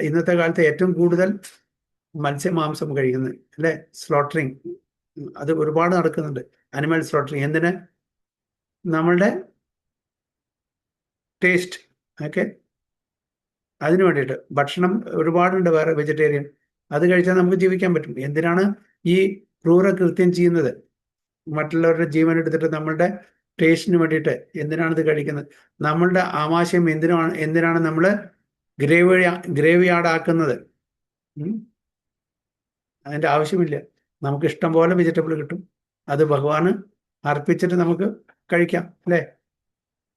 ഇന്നത്തെ കാലത്ത് ഏറ്റവും കൂടുതൽ മത്സ്യമാംസം കഴിക്കുന്നത് അല്ലേ, സ്ലോട്ടറിങ്, അത് ഒരുപാട് നടക്കുന്നുണ്ട്. അനിമൽ സ്ലോട്ടറിങ് എന്തിന്? നമ്മളുടെ ടേസ്റ്റ് ഒക്കെ അതിന് വേണ്ടിയിട്ട്. ഭക്ഷണം ഒരുപാടുണ്ട് വേറെ വെജിറ്റേറിയൻ, അത് കഴിച്ചാൽ നമുക്ക് ജീവിക്കാൻ പറ്റും. എന്തിനാണ് ഈ ക്രൂരകൃത്യം ചെയ്യുന്നത്? മറ്റുള്ളവരുടെ ജീവൻ എടുത്തിട്ട് നമ്മളുടെ ടേസ്റ്റിന് വേണ്ടിയിട്ട് എന്തിനാണ് ഇത് കഴിക്കുന്നത്? നമ്മളുടെ ആമാശയം എന്തിനാണ് നമ്മൾ ഗ്രേവി യാർഡാക്കുന്നത്? അതിൻ്റെ ആവശ്യമില്ല. നമുക്ക് ഇഷ്ടം പോലെ വെജിറ്റബിൾ കിട്ടും, അത് ഭഗവാന് അർപ്പിച്ചിട്ട് നമുക്ക് കഴിക്കാം അല്ലേ.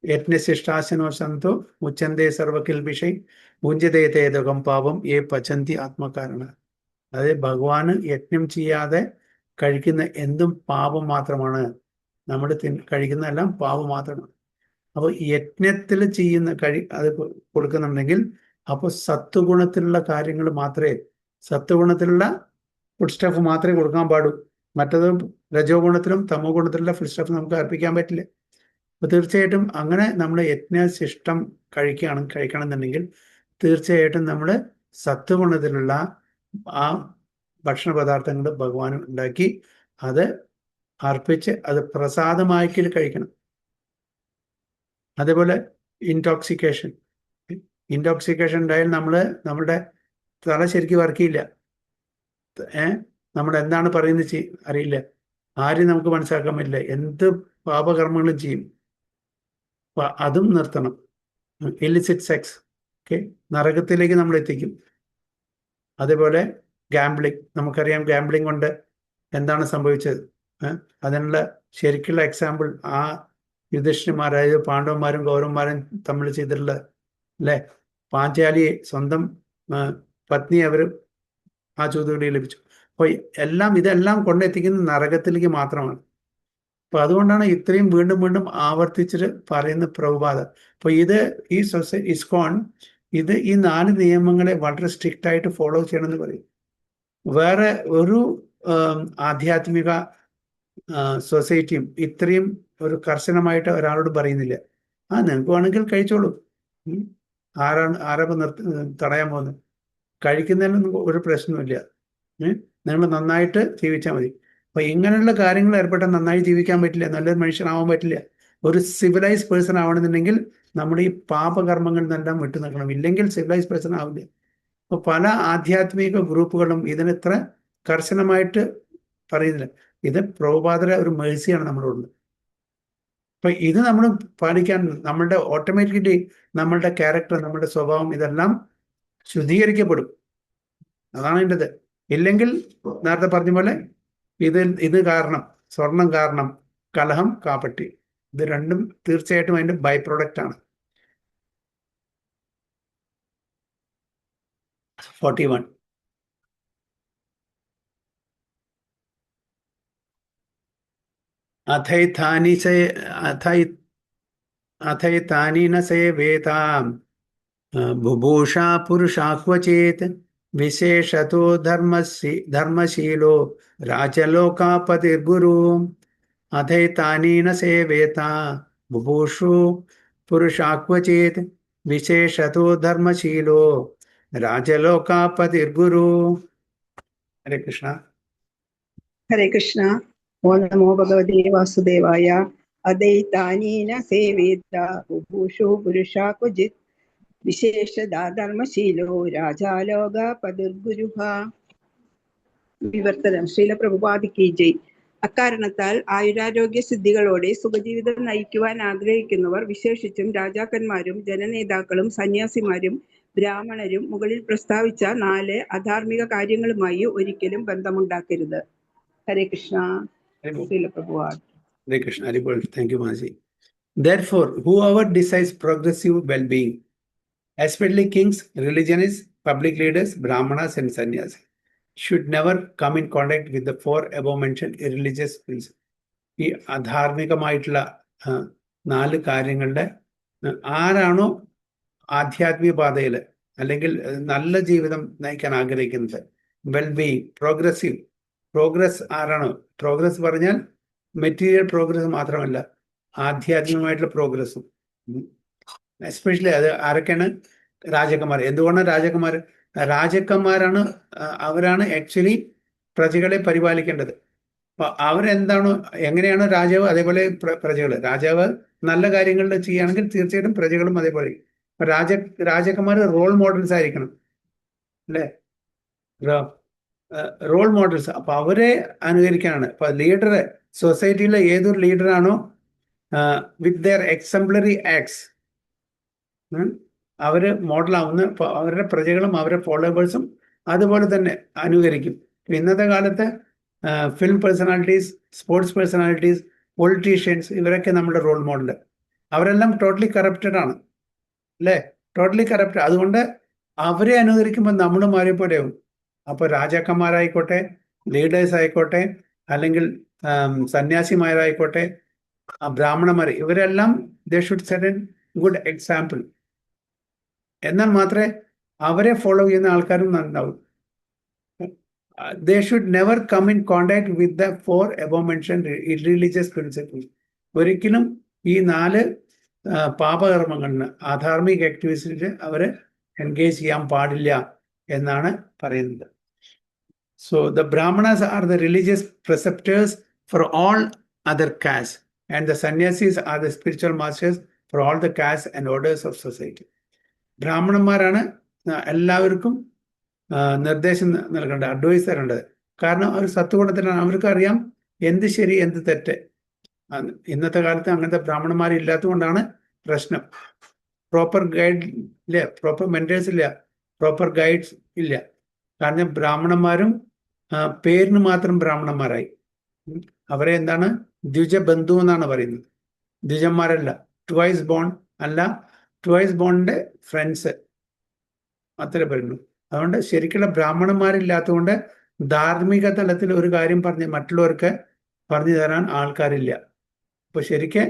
യജ്ഞശിഷ്ടാശനോ സന്തോ മുച്ചന്തേ സർവകിൽബിഷൈ ഭുഞ്ചതേ തേതകം പാപം ഏ പചന്തി ആത്മകാരണ. അതായത് ഭഗവാന് യജ്ഞം ചെയ്യാതെ കഴിക്കുന്ന എന്തും പാപം മാത്രമാണ്. നമ്മൾ കഴിക്കുന്നതെല്ലാം പാപം മാത്രമാണ്. അപ്പോൾ യജ്ഞത്തിൽ ചെയ്യുന്ന അത് കൊടുക്കുന്നുണ്ടെങ്കിൽ അപ്പോൾ സത്വഗുണത്തിലുള്ള കാര്യങ്ങൾ മാത്രമേ, സത്വഗുണത്തിലുള്ള ഫുഡ് സ്റ്റഫ് മാത്രമേ കൊടുക്കാൻ പാടൂ. മറ്റത് രജോ ഗുണത്തിലും തമോ ഗുണത്തിലുള്ള ഫുഡ് സ്റ്റഫ് നമുക്ക് അർപ്പിക്കാൻ പറ്റില്ല. അപ്പോൾ തീർച്ചയായിട്ടും അങ്ങനെ നമ്മൾ യജ്ഞശിഷ്ടം കഴിക്കണം എന്നുണ്ടെങ്കിൽ തീർച്ചയായിട്ടും നമ്മൾ സത്വഗുണത്തിലുള്ള ആ ഭക്ഷണ പദാർത്ഥങ്ങൾ ഭഗവാൻ ഉണ്ടാക്കി അത് അർപ്പിച്ച് അത് പ്രസാദമാക്കി കഴിക്കണം. അതേപോലെ ഇൻടോക്സിക്കേഷൻ ഉണ്ടായാൽ നമ്മളുടെ തല ശരിക്കും വർക്ക് ചെയ്യില്ല. നമ്മൾ എന്താണ് പറയുന്നത് അറിയില്ല, ആരും നമുക്ക് മനസ്സിലാക്കാൻ പറ്റില്ല, എന്ത് പാപകർമ്മങ്ങളും ചെയ്യും. അപ്പം അതും നിർത്തണം. ഇല്ലിസിറ്റ് സെക്സ് നരകത്തിലേക്ക് നമ്മൾ എത്തിക്കും. അതേപോലെ ഗാംബ്ലിംഗ്, നമുക്കറിയാം ഗാംബ്ലിംഗ് കൊണ്ട് എന്താണ് സംഭവിച്ചത്. അതിനുള്ള ശരിക്കുള്ള എക്സാമ്പിൾ ആ യുധിഷ്ഠിരന്മാർ, അതായത് പാണ്ഡവന്മാരും കൗരവന്മാരും തമ്മിൽ ചെയ്തിട്ടുള്ള അല്ലേ. പാഞ്ചാലിയെ സ്വന്തം പത്നി അവർ ആ ചൂതുകളിൽ ലഭിച്ചു. അപ്പോൾ ഇതെല്ലാം കൊണ്ടെത്തിക്കുന്നത് നരകത്തിലേക്ക് മാത്രമാണ്. അപ്പോൾ അതുകൊണ്ടാണ് ഇത്രയും വീണ്ടും വീണ്ടും ആവർത്തിച്ചിട്ട് പറയുന്ന പ്രഭുപാദ. അപ്പോൾ ഈ ഇസ്കോൺ ഈ 4 നിയമങ്ങളെ വളരെ സ്ട്രിക്റ്റ് ആയിട്ട് ഫോളോ ചെയ്യണമെന്ന് പറയും. വേറെ ഒരു ആധ്യാത്മിക സൊസൈറ്റിയും ഇത്രയും ഒരു കർശനമായിട്ട് ഒരാളോട് പറയുന്നില്ല. നിങ്ങൾക്ക് വേണമെങ്കിൽ കഴിച്ചോളൂ, ആരപ്പം തടയാൻ പോകുന്നത്? കഴിക്കുന്നതിനൊന്നും ഒരു പ്രശ്നമില്ല, നിങ്ങൾ നന്നായിട്ട് ജീവിച്ചാൽ മതി. അപ്പോൾ ഇങ്ങനെയുള്ള കാര്യങ്ങൾ ഏർപ്പെട്ടാൽ നന്നായി ജീവിക്കാൻ പറ്റില്ല, നല്ലൊരു മനുഷ്യനാവാൻ പറ്റില്ല. ഒരു സിവിലൈസ് പേഴ്സൺ ആവണമെന്നുണ്ടെങ്കിൽ നമ്മുടെ ഈ പാപകർമ്മങ്ങളിൽ നിന്നെല്ലാം വിട്ടു നിൽക്കണം, ഇല്ലെങ്കിൽ സിവിലൈസ് പേഴ്സൺ ആവില്ല. അപ്പോൾ പല ആധ്യാത്മിക ഗ്രൂപ്പുകളും ഇതിനെത്ര കർശനമായിട്ട് പറയുന്നില്ല. ഇത് പ്രഭുപാദര ഒരു മേഴ്സിയാണ് നമ്മളോട്. അപ്പം ഇത് നമ്മൾ പാലിക്കാൻ നമ്മളുടെ ഓട്ടോമാറ്റിക്കലി നമ്മളുടെ ക്യാരക്ടർ, നമ്മുടെ സ്വഭാവം ഇതെല്ലാം ശുദ്ധീകരിക്കപ്പെടും. അതാണ് ഇതിൻ്റെത്. ഇല്ലെങ്കിൽ നേരത്തെ പറഞ്ഞ പോലെ ഇത് കാരണം, സ്വർണം കാരണം കലഹം, കാപ്പട്ടി, ഇത് രണ്ടും തീർച്ചയായിട്ടും അതിൻ്റെ ബൈ പ്രൊഡക്റ്റ് ആണ്. 41 अथैतानि न सेवेतां बुभूषा पुरुषा क्वचेत् विशेषतो धर्मशीलो राजलोकापतिर्गुरु अथैतानि न सेवेता बुभूषु पुरुषा क्वचेत् विशेषतो धर्मशीलो राजलोकापतिर्गुरु. हरे कृष्ण. हरे कृष्ण. ओम नमो भगवते वासुदेवाय. अदैतानि न सेवेत बुभूषो पुरुषा क्वचित् विशेषदा धर्मशीलो രാജാലോകപതിർഗുരുഃ. വിവർത്തനം. ശ്രീല പ്രഭുപാദിക്ക് ജയ്. അക്കാരണത്താൽ ആയുരാരോഗ്യ സിദ്ധികളോടെ സുഖജീവിതം നയിക്കുവാൻ ആഗ്രഹിക്കുന്നവർ, വിശേഷിച്ചും രാജാക്കന്മാരും ജനനേതാക്കളും സന്യാസിമാരും ബ്രാഹ്മണരും മുകളിൽ പ്രസ്താവിച്ച 4 അധാർമിക കാര്യങ്ങളുമായി ഒരിക്കലും ബന്ധമുണ്ടാക്കരുത്. ഹരേ Krishna. Srila Prabhupada. Hare Krishna. Thank you, Maji. Therefore, whoever decides progressive well-being, especially kings, religionists, public leaders, brahmanas, and sannyas, should never come in contact with the 4 above-mentioned irreligious principles. ഈ അധാർമികമായിട്ടുള്ള 4 കാര്യങ്ങളുടെ ആരാണോ ആധ്യാത്മിക പാതയിൽ അല്ലെങ്കിൽ നല്ല ജീവിതം നയിക്കാൻ ആഗ്രഹിക്കുന്നത്, വെൽബീയിങ്, പ്രോഗ്രസ് ആരാണോ? പ്രോഗ്രസ് പറഞ്ഞാൽ മെറ്റീരിയൽ പ്രോഗ്രസ് മാത്രമല്ല, ആധ്യാത്മികമായിട്ടുള്ള പ്രോഗ്രസ്സും. എസ്പെഷ്യലി അത് ആരൊക്കെയാണ്? രാജാക്കന്മാർ. എന്തുകൊണ്ടാണ് രാജാക്കന്മാരാണ് അവരാണ് ആക്ച്വലി പ്രജകളെ പരിപാലിക്കേണ്ടത്. അപ്പൊ അവരെന്താണോ, എങ്ങനെയാണോ രാജാവ് അതേപോലെ പ്രജകള്. രാജാവ് നല്ല കാര്യങ്ങൾ ചെയ്യുകയാണെങ്കിൽ തീർച്ചയായിട്ടും പ്രജകളും അതേപോലെ. രാജാക്കന്മാർ റോൾ മോഡൽസ് ആയിരിക്കണം, അല്ലേ? Role models. അപ്പൊ അവരെ അനുകരിക്കാനാണ്. അപ്പൊ ലീഡർ, സൊസൈറ്റിയിലെ ഏതൊരു ലീഡറാണോ വിത്ത് ദെയർ എക്സംപ്ലറി ആക്ട്സ് അവര് മോഡലാവുന്ന, അവരുടെ പ്രജകളും അവരുടെ ഫോളോവേഴ്സും അതുപോലെ തന്നെ അനുകരിക്കും. ഇന്നത്തെ കാലത്ത് film personalities, sports personalities, politicians, ഇവരൊക്കെ നമ്മുടെ റോൾ മോഡൽ. അവരെല്ലാം ടോട്ടലി കറപ്റ്റഡ് ആണ്, അല്ലേ? Totally corrupt. അതുകൊണ്ട് അവരെ അനുകരിക്കുമ്പോൾ നമ്മളും അവരെ പോലെയാവും. അപ്പോൾ രാജാക്കന്മാരായിക്കോട്ടെ, ലീഡേഴ്സ് ആയിക്കോട്ടെ, അല്ലെങ്കിൽ സന്യാസിമാരായിക്കോട്ടെ, ബ്രാഹ്മണന്മാർ, ഇവരെല്ലാം ദേ should set N good example. എന്നാൽ മാത്രമേ അവരെ ഫോളോ ചെയ്യുന്ന ആൾക്കാരും നന്നാവും. They should never come in contact with the 4 above-mentioned irreligious principles. ഒരിക്കലും ഈ 4 പാപകർമ്മങ്ങളിന്, ആധാർമിക ആക്ടിവിറ്റീസിൽ അവര് എൻഗേജ് ചെയ്യാൻ പാടില്ല എന്നാണ് പറയുന്നത്. So the Brahmanas are the religious preceptors for all other castes, and the sannyasis are the spiritual masters for all the castes and orders of society. ബ്രാഹ്മണന്മാരാണ് എല്ലാവർക്കും നിർദ്ദേശം നൽകേണ്ടത്, അഡ്വൈസ് തരേണ്ടത്. കാരണം അവർ സത്വഗുണത്തിലാണ്, അവർക്ക് അറിയാം എന്ത് ശരി എന്ത് തെറ്റ്. ഇന്നത്തെ കാലത്ത് അങ്ങനത്തെ ബ്രാഹ്മണന്മാരില്ലാത്തത് കൊണ്ടാണ് പ്രശ്നം. പ്രോപ്പർ ഗൈഡ് ഇല്ല, പ്രോപ്പർ മെന്റേഴ്സ് ഇല്ല, പ്രോപ്പർ ഗൈഡ്സ് ഇല്ല. കാരണം ബ്രാഹ്മണന്മാരും പേരിന് മാത്രം ബ്രാഹ്മണന്മാരായി. അവരെ എന്താണ് ദ്വിജബന്ധു എന്നാണ് പറയുന്നത്. ദ്വിജന്മാരല്ല, ട്വൈസ് ബോൺ അല്ല, ട്വൈസ് ബോണിന്റെ ഫ്രണ്ട്സ് അത്ര പറയുന്നു. അതുകൊണ്ട് ശരിക്കുള്ള ബ്രാഹ്മണന്മാരില്ലാത്തതുകൊണ്ട് ധാർമ്മിക തലത്തിൽ ഒരു കാര്യം പറഞ്ഞ് മറ്റുള്ളവർക്ക് പറഞ്ഞു തരാൻ ആൾക്കാരില്ല. അപ്പൊ ശരിക്ക്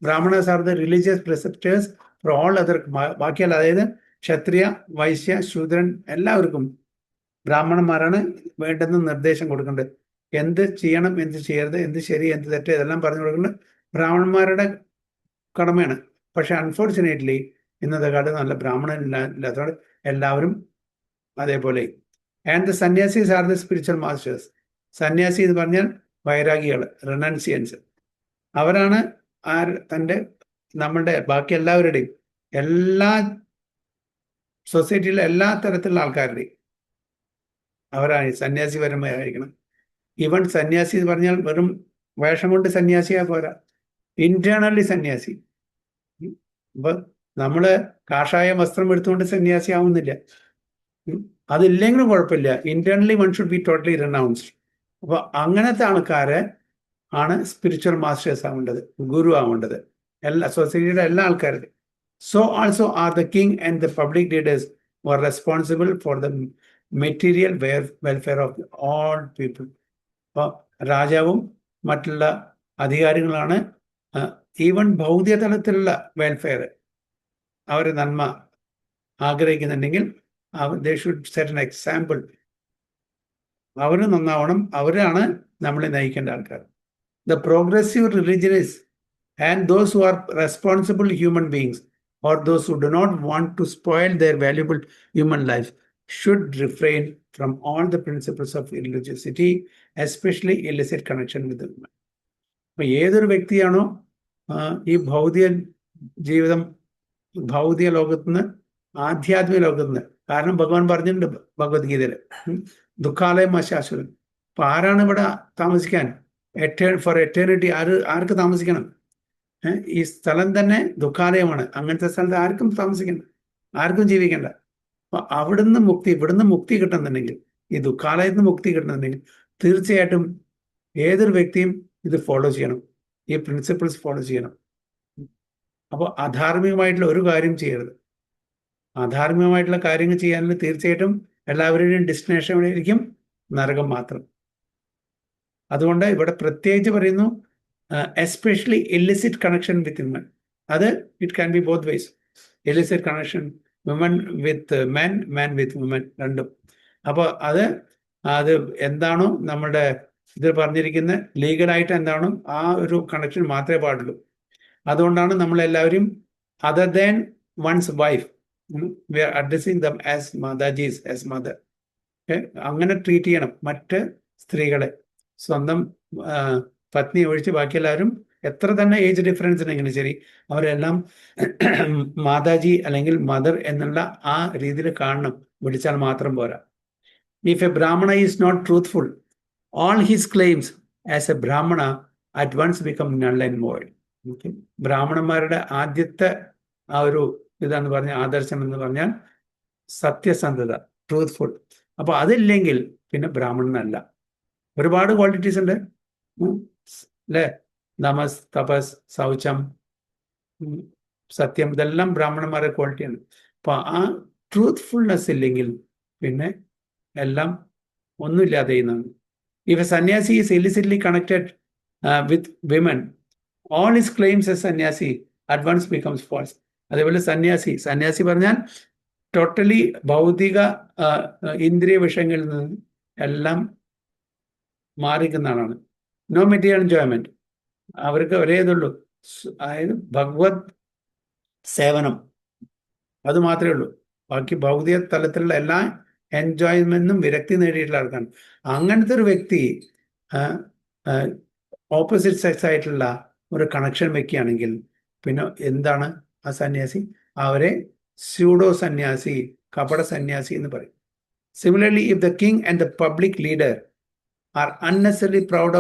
brahmanas are the religious preceptors for all other. ബാക്കിയല്ല, അതായത് ക്ഷത്രിയ, വൈശ്യ, ശൂദ്രൻ എല്ലാവർക്കും ബ്രാഹ്മണന്മാരാണ് വേണ്ടുന്ന നിർദ്ദേശം കൊടുക്കേണ്ടത്. എന്ത് ചെയ്യണം, എന്ത് ചെയ്യരുത്, എന്ത് ശരി, എന്ത് തെറ്റ്, ഇതെല്ലാം പറഞ്ഞു കൊടുക്കേണ്ടത് ബ്രാഹ്മണന്മാരുടെ കടമയാണ്. പക്ഷെ അൺഫോർച്ചുനേറ്റ്ലി ഇന്നത്തെ കാലത്ത് നല്ല ബ്രാഹ്മണൻ ഇല്ലാത്തതുകൊണ്ട് എല്ലാവരും അതേപോലെ. And the sannyasis are the spiritual masters. സന്യാസി എന്ന് പറഞ്ഞാൽ വൈരാഗികൾ, റിനൻസിയൻസ്. അവരാണ് നമ്മളുടെ ബാക്കി എല്ലാവരുടെയും, എല്ലാ സൊസൈറ്റിയിലെ എല്ലാ തരത്തിലുള്ള ആൾക്കാരുടെയും അവരാണ് സന്യാസിപരമായിരിക്കണം. ഈവൻ സന്യാസി എന്ന് പറഞ്ഞാൽ വെറും വേഷം കൊണ്ട് സന്യാസിയാ പോരാ, ഇന്റേണലി സന്യാസി. അപ്പൊ നമ്മള് കാഷായ വസ്ത്രം എടുത്തുകൊണ്ട് സന്യാസി ആവുന്നില്ല, അതില്ലെങ്കിലും കുഴപ്പമില്ല. Internally one should be totally renounced. അപ്പൊ അങ്ങനത്തെ ആൾക്കാരെ ആണ് സ്പിരിച്വൽ മാസ്റ്റേഴ്സ് ആവേണ്ടത്, ഗുരു ആവേണ്ടത്, എല്ലാ സൊസൈറ്റിയുടെ എല്ലാ ആൾക്കാരും. So also are the king and the public leaders who are responsible for the material welfare of all people. അപ്പോൾ രാജാവും മറ്റുള്ള അധികാരികളാണ് ഈവൻ ഭൗതിക തലത്തിലുള്ള വെൽഫെയർ, അവരെ നന്മ ആഗ്രഹിക്കുന്നുണ്ടെങ്കിൽ they should set an example. അവർ നന്നാവണം, അവരാണ് നമ്മളെ നയിക്കേണ്ട ആൾക്കാർ. The progressive religionists and those who are responsible human beings or those who do not want to spoil their valuable human life should refrain from all the principles of religiosity, especially illicit connection with the women. അപ്പോൾ ഏതൊരു വ്യക്തിയാണോ ഈ ഭൗതിക ജീവിതം, ഭൗതിക ലോകത്ത് നിന്ന് ആധ്യാത്മിക ലോകത്ത് നിന്ന്, കാരണം ഭഗവാൻ പറഞ്ഞിട്ടുണ്ട് ഭഗവത്ഗീതയിൽ, ദുഃഖാലയം അശാശ്വതം. അപ്പൊ ആരാണ് ഇവിടെ താമസിക്കാൻ? ഫോർ എറ്റേണിറ്റി ആർക്ക് താമസിക്കണം? ഈ സ്ഥലം തന്നെ ദുഃഖാലയമാണ്. അങ്ങനത്തെ സ്ഥലത്ത് ആർക്കും താമസിക്കണ്ട, ആർക്കും ജീവിക്കണ്ട. അപ്പൊ ഇവിടുന്ന് മുക്തി കിട്ടുന്നുണ്ടെങ്കിൽ, ഈ ദുഃഖാലയത്തിൽ നിന്ന് മുക്തി കിട്ടുന്നുണ്ടെങ്കിൽ തീർച്ചയായിട്ടും ഏതൊരു വ്യക്തിയും ഇത് ഫോളോ ചെയ്യണം, ഈ പ്രിൻസിപ്പിൾസ് ഫോളോ ചെയ്യണം. അപ്പോൾ അധാർമികമായിട്ടുള്ള ഒരു കാര്യം ചെയ്യരുത്. അധാർമികമായിട്ടുള്ള കാര്യങ്ങൾ ചെയ്യാനുള്ള തീർച്ചയായിട്ടും എല്ലാവരുടെയും ഡെസ്റ്റിനേഷൻ എവിടെയായിരിക്കും? നരകം മാത്രം. അതുകൊണ്ട് ഇവിടെ പ്രത്യേകിച്ച് പറയുന്നു, especially illicit connection with women. അത് it can be both ways. Illicit connection women with men, men with women, രണ്ടും. അപ്പോൾ അത് എന്താണോ നമ്മുടെ ഇതിൽ പറഞ്ഞിരിക്കുന്ന ലീഗലായിട്ട് എന്താണോ ആ ഒരു കണക്ഷൻ മാത്രമേ പാടുള്ളൂ. അതുകൊണ്ടാണ് നമ്മളെല്ലാവരും other than one's wife we are addressing them as matajis, as mother. അങ്ങനെ ട്രീറ്റ് ചെയ്യണം മറ്റ് സ്ത്രീകളെ. സ്വന്തം പത്നി ഒഴിച്ച് ബാക്കിയെല്ലാവരും എത്ര തന്നെ ഏജ് ഡിഫറൻസ് ഉണ്ടെങ്കിലും ശരി, അവരെല്ലാം മാതാജി അല്ലെങ്കിൽ മദർ എന്നുള്ള ആ രീതിയിൽ കാണണം. വിളിച്ചാൽ മാത്രം പോരാ. If a Brahmana is not truthful, all his claims as a brahmana at once become null and void. ബ്രാഹ്മണന്മാരുടെ ആദ്യത്തെ ആ ഒരു ഇതാന്ന് പറഞ്ഞ ആദർശം എന്ന് പറഞ്ഞാൽ സത്യസന്ധത, ട്രൂത്ത്ഫുൾ. അപ്പൊ അതില്ലെങ്കിൽ പിന്നെ ബ്രാഹ്മണനല്ല. ഒരുപാട് ക്വാളിറ്റീസ് ഉണ്ട് അല്ലേ? നമസ്, തപസ്, ശൗചം, സത്യം, ഇതെല്ലാം ബ്രാഹ്മണന്മാരുടെ ക്വാളിറ്റിയാണ്. അപ്പൊ ആ ട്രൂത്ത്ഫുൾനെസ് ഇല്ലെങ്കിൽ പിന്നെ എല്ലാം ഒന്നുമില്ലാതെ ചെയ്യുന്നതാണ്. If a sannyasi is illicitly connected with women, all his claims as sannyasi at once becomes false. അതേപോലെ സന്യാസി പറഞ്ഞാൽ ടോട്ടലി ഭൗതിക ഇന്ദ്രിയ വിഷയങ്ങളിൽ നിന്ന് എല്ലാം മാറിക്കുന്ന ആളാണ്. No material enjoyment. അവർക്ക് ഒരേ ഇതുള്ളൂ, അതായത് ഭഗവത് സേവനം, അത് മാത്രമേ ഉള്ളൂ. ബാക്കി ഭൗതിക തലത്തിലുള്ള എല്ലാ എൻജോയ്മെന്റും വിരക്തി നേടിയിട്ടുള്ള ആൾക്കാണ്. അങ്ങനത്തെ ഒരു വ്യക്തി ഓപ്പോസിറ്റ് സെക്സ് ആയിട്ടുള്ള ഒരു കണക്ഷൻ വെക്കുകയാണെങ്കിൽ പിന്നെ എന്താണ് ആ സന്യാസി? അവരെ സ്യൂഡോ സന്യാസി, കപട സന്യാസി എന്ന് പറയും. Similarly, if the king and the public leader are unnecessarily proud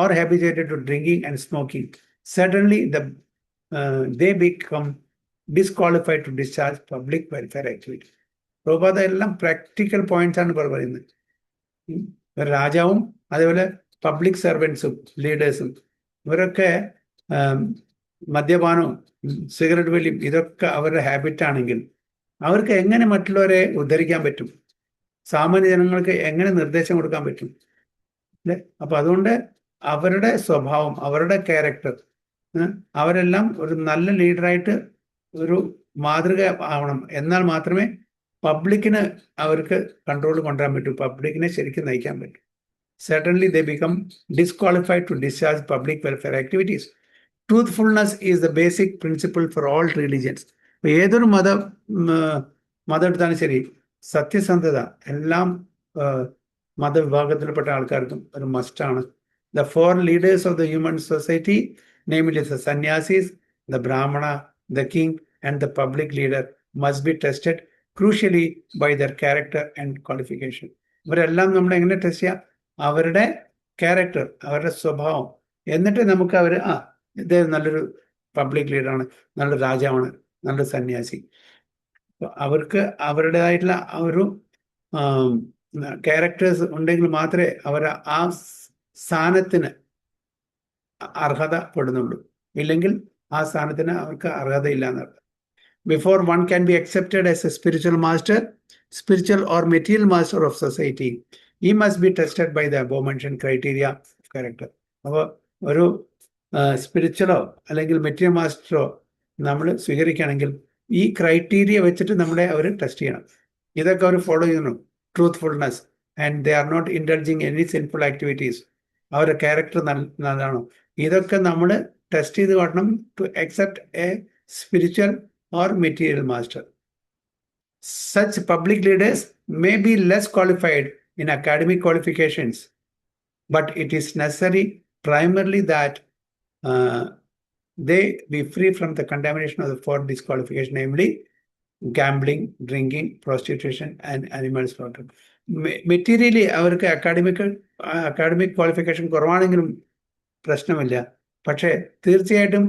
or habituated to drinking and smoking, certainly they become disqualified to discharge public welfare activity. Prabhupada എല്ലാം പ്രാക്ടിക്കൽ പോയിന്റ്സ് ആണ് പറയുന്നത്. രാജാവും അതേപോലെ പബ്ലിക് സർവൻസും ലീഡേഴ്സും ഇവരൊക്കെ മദ്യപാനവും സിഗരറ്റ് വലിയും ഇതൊക്കെ അവരുടെ ഹാബിറ്റ് ആണെങ്കിൽ അവർക്ക് എങ്ങനെ മറ്റുള്ളവരെ ഉദ്ധരിക്കാൻ പറ്റും? സാമാന്യ ജനങ്ങൾക്ക് എങ്ങനെ നിർദ്ദേശം കൊടുക്കാൻ പറ്റും? അല്ലേ? അപ്പൊ അതുകൊണ്ട് അവരുടെ സ്വഭാവം, അവരുടെ ക്യാരക്ടർ, അവരെല്ലാം ഒരു നല്ല ലീഡറായിട്ട് ഒരു മാതൃക ആവണം. എന്നാൽ മാത്രമേ പബ്ലിക്കിന് അവർക്ക് കൺട്രോൾ കൊണ്ടുവരാൻ പറ്റൂ, പബ്ലിക്കിനെ ശരിക്കും നയിക്കാൻ പറ്റും. Certainly they become disqualified to discharge public welfare activities. Truthfulness is the basic principle for all religions. ഏതൊരു മതം എടുത്താലും ശരി, സത്യസന്ധത എല്ലാം മതവിഭാഗത്തിൽപ്പെട്ട ആൾക്കാർക്കും ഒരു മസ്റ്റാണ്. The four leaders of the human society, namely the sannyasis, the brahmana, the king and the public leader, must be tested crucially by their character and qualification. ഇവരെല്ലാം നമ്മൾ എങ്ങനെ ടെസ്റ്റ് ചെയ്യാം? അവരുടെ ക്യാരക്ടർ, അവരുടെ സ്വഭാവം. എന്നിട്ട് നമുക്ക് അവർ ഇത് നല്ലൊരു പബ്ലിക് ലീഡറാണ്, നല്ലൊരു രാജാവാണ്, നല്ലൊരു സന്യാസി. അവർക്ക് അവരുടേതായിട്ടുള്ള ഒരു ക്യാരക്ടേഴ്സ് ഉണ്ടെങ്കിൽ മാത്രമേ അവർ ആ സ്ഥാനത്തിന് അർഹതപ്പെടുന്നുള്ളൂ. ഇല്ലെങ്കിൽ ആ സ്ഥാനത്തിന് അവർക്ക് അർഹതയില്ല എന്നർത്ഥം. Before one can be accepted as a spiritual master, spiritual or material master of society, he must be tested by the above mentioned criteria of character. അപ്പോൾ ഒരു സ്പിരിച്വലോ അല്ലെങ്കിൽ മെറ്റീരിയൽ മാസ്റ്ററോ നമ്മൾ സ്വീകരിക്കുകയാണെങ്കിൽ ഈ ക്രൈറ്റീരിയ വെച്ചിട്ട് നമ്മളെ അവർ ടെസ്റ്റ് ചെയ്യണം. ഇതൊക്കെ അവർ ഫോളോ ചെയ്യുന്നു. Truthfulness and they are not indulging any sinful activities. അവരുടെ ക്യാരക്ടർ നല്ലതാണോ, ഇതൊക്കെ നമ്മൾ ടെസ്റ്റ് ചെയ്ത് കാണണം to accept a spiritual or material master. Such public leaders may be less qualified in academic qualifications, but it is necessary primarily that they be free from the contamination of the four disqualifications, namely gambling, drinking, prostitution, and animal slaughter. Materially അവർക്ക് academic qualification കുറവാണെങ്കിലും പ്രശ്നമില്ല. പക്ഷേ തീർച്ചയായിട്ടും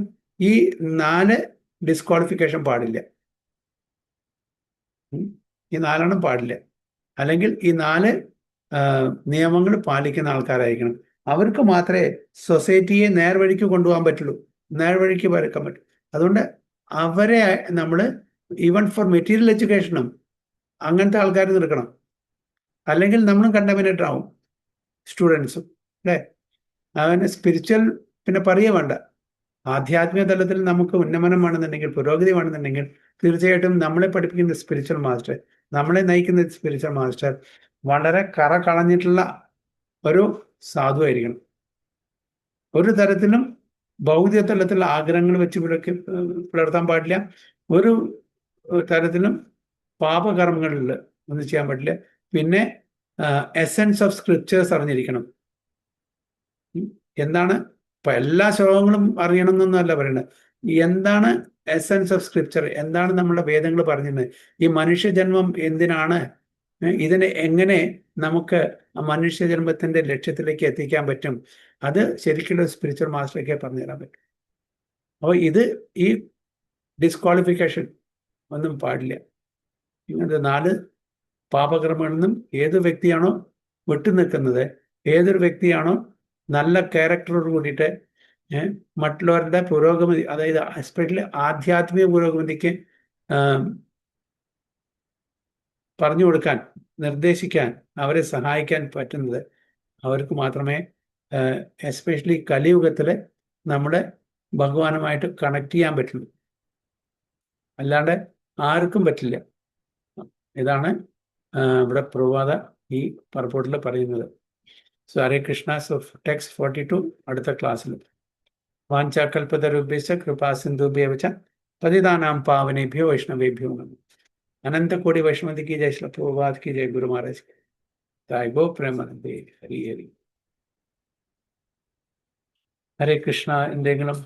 ഈ 4 disqualification പാടില്ല. ഈ 4 പാടില്ല. അല്ലെങ്കിൽ ഈ 4 നിയമങ്ങൾ പാലിക്കുന്ന ആൾക്കാരായിരിക്കണം. അവർക്ക് മാത്രമേ സൊസൈറ്റിയെ നേർവഴിക്ക് കൊണ്ടുപോകാൻ പറ്റുള്ളൂ, നേർവഴിക്ക് വരക്കാൻ പറ്റും. അതുകൊണ്ട് അവരെ നമ്മൾ ഈവൻ ഫോർ മെറ്റീരിയൽ എഡ്യൂക്കേഷനും അങ്ങനത്തെ ആൾക്കാർ നിൽക്കണം. അല്ലെങ്കിൽ നമ്മളും കണ്ടമിനേറ്റഡ് ആവും, സ്റ്റുഡൻസും അല്ലേ. അവന് സ്പിരിച്വൽ പിന്നെ പറയേ വേണ്ട. ആധ്യാത്മിക തലത്തിൽ നമുക്ക് ഉന്നമനം വേണമെന്നുണ്ടെങ്കിൽ, പുരോഗതി വേണമെന്നുണ്ടെങ്കിൽ തീർച്ചയായിട്ടും നമ്മളെ പഠിപ്പിക്കുന്ന സ്പിരിച്വൽ മാസ്റ്റർ, നമ്മളെ നയിക്കുന്ന സ്പിരിച്വൽ മാസ്റ്റർ വളരെ കറ കളഞ്ഞിട്ടുള്ള ഒരു സാധുവായിരിക്കണം. ഒരു തരത്തിലും ഭൗതിക തലത്തിലുള്ള ആഗ്രഹങ്ങൾ വെച്ച് പുലർത്താൻ പാടില്ല. ഒരു തരത്തിലും പാപകർമ്മങ്ങളിൽ ഒന്നും ചെയ്യാൻ പറ്റില്ല. പിന്നെ എസൻസ് ഓഫ് സ്ക്രിപ്ചേഴ്സ് അറിഞ്ഞിരിക്കണം. എന്താണ് ഇപ്പം എല്ലാ ശ്ലോകങ്ങളും അറിയണം എന്നൊന്നുമല്ല പറയുന്നത്. എന്താണ് എസൻസ് ഓഫ് സ്ക്രിപ്ചർ, എന്താണ് നമ്മുടെ വേദങ്ങൾ പറഞ്ഞിരുന്നത്, ഈ മനുഷ്യജന്മം എന്തിനാണ്, ഇതിനെ എങ്ങനെ നമുക്ക് മനുഷ്യജന്മത്തിൻ്റെ ലക്ഷ്യത്തിലേക്ക് എത്തിക്കാൻ പറ്റും, അത് ശരിക്കുള്ള സ്പിരിച്വൽ മാസ്റ്ററൊക്കെ പറഞ്ഞു തരാൻ പറ്റും. അപ്പോൾ ഈ ഡിസ്ക്വാളിഫിക്കേഷൻ ഒന്നും പാടില്ല. ഇങ്ങനത്തെ 4 പാപകർമ്മങ്ങളിൽ നിന്നും ഏത് വ്യക്തിയാണോ വിട്ടുനിൽക്കുന്നത്, ഏതൊരു വ്യക്തിയാണോ നല്ല ക്യാരക്ടറോട് കൂടിയിട്ട് മറ്റുള്ളവരുടെ പുരോഗതി, അതായത് എസ്പെഷ്യലി ആധ്യാത്മിക പുരോഗതിക്ക് പറഞ്ഞു കൊടുക്കാൻ, നിർദ്ദേശിക്കാൻ, അവരെ സഹായിക്കാൻ പറ്റുന്നത് അവർക്ക് മാത്രമേ എസ്പെഷ്യലി കലിയുഗത്തിൽ നമ്മുടെ ഭഗവാനുമായിട്ട് കണക്ട് ചെയ്യാൻ പറ്റുള്ളൂ. അല്ലാണ്ട് ആർക്കും പറ്റില്ല. ഇതാണ് ഇവിടെ പ്രഭാത ഈ പർപ്പോട്ടിൽ പറയുന്നത്. സോ ഹരേ കൃഷ്ണ. സോ ടെക്സ്റ്റ് 42 അടുത്ത ക്ലാസ്സിൽ. വാഞ്ചാകൽപതരുഭ്യശ്ച കൃപാസിന്ധുഭ്യവച പതിതാനാം പാവനേഭ്യോ വൈഷ്ണവേഭ്യോ നമഃ. अनंत कोटि वैष्णवती की जय, श्री प्रभुपाद की जय, गुरु महाराज की जय, गो प्रेमानंदे हरि हरि. हरे कृष्णा. എന്തെങ്കിലും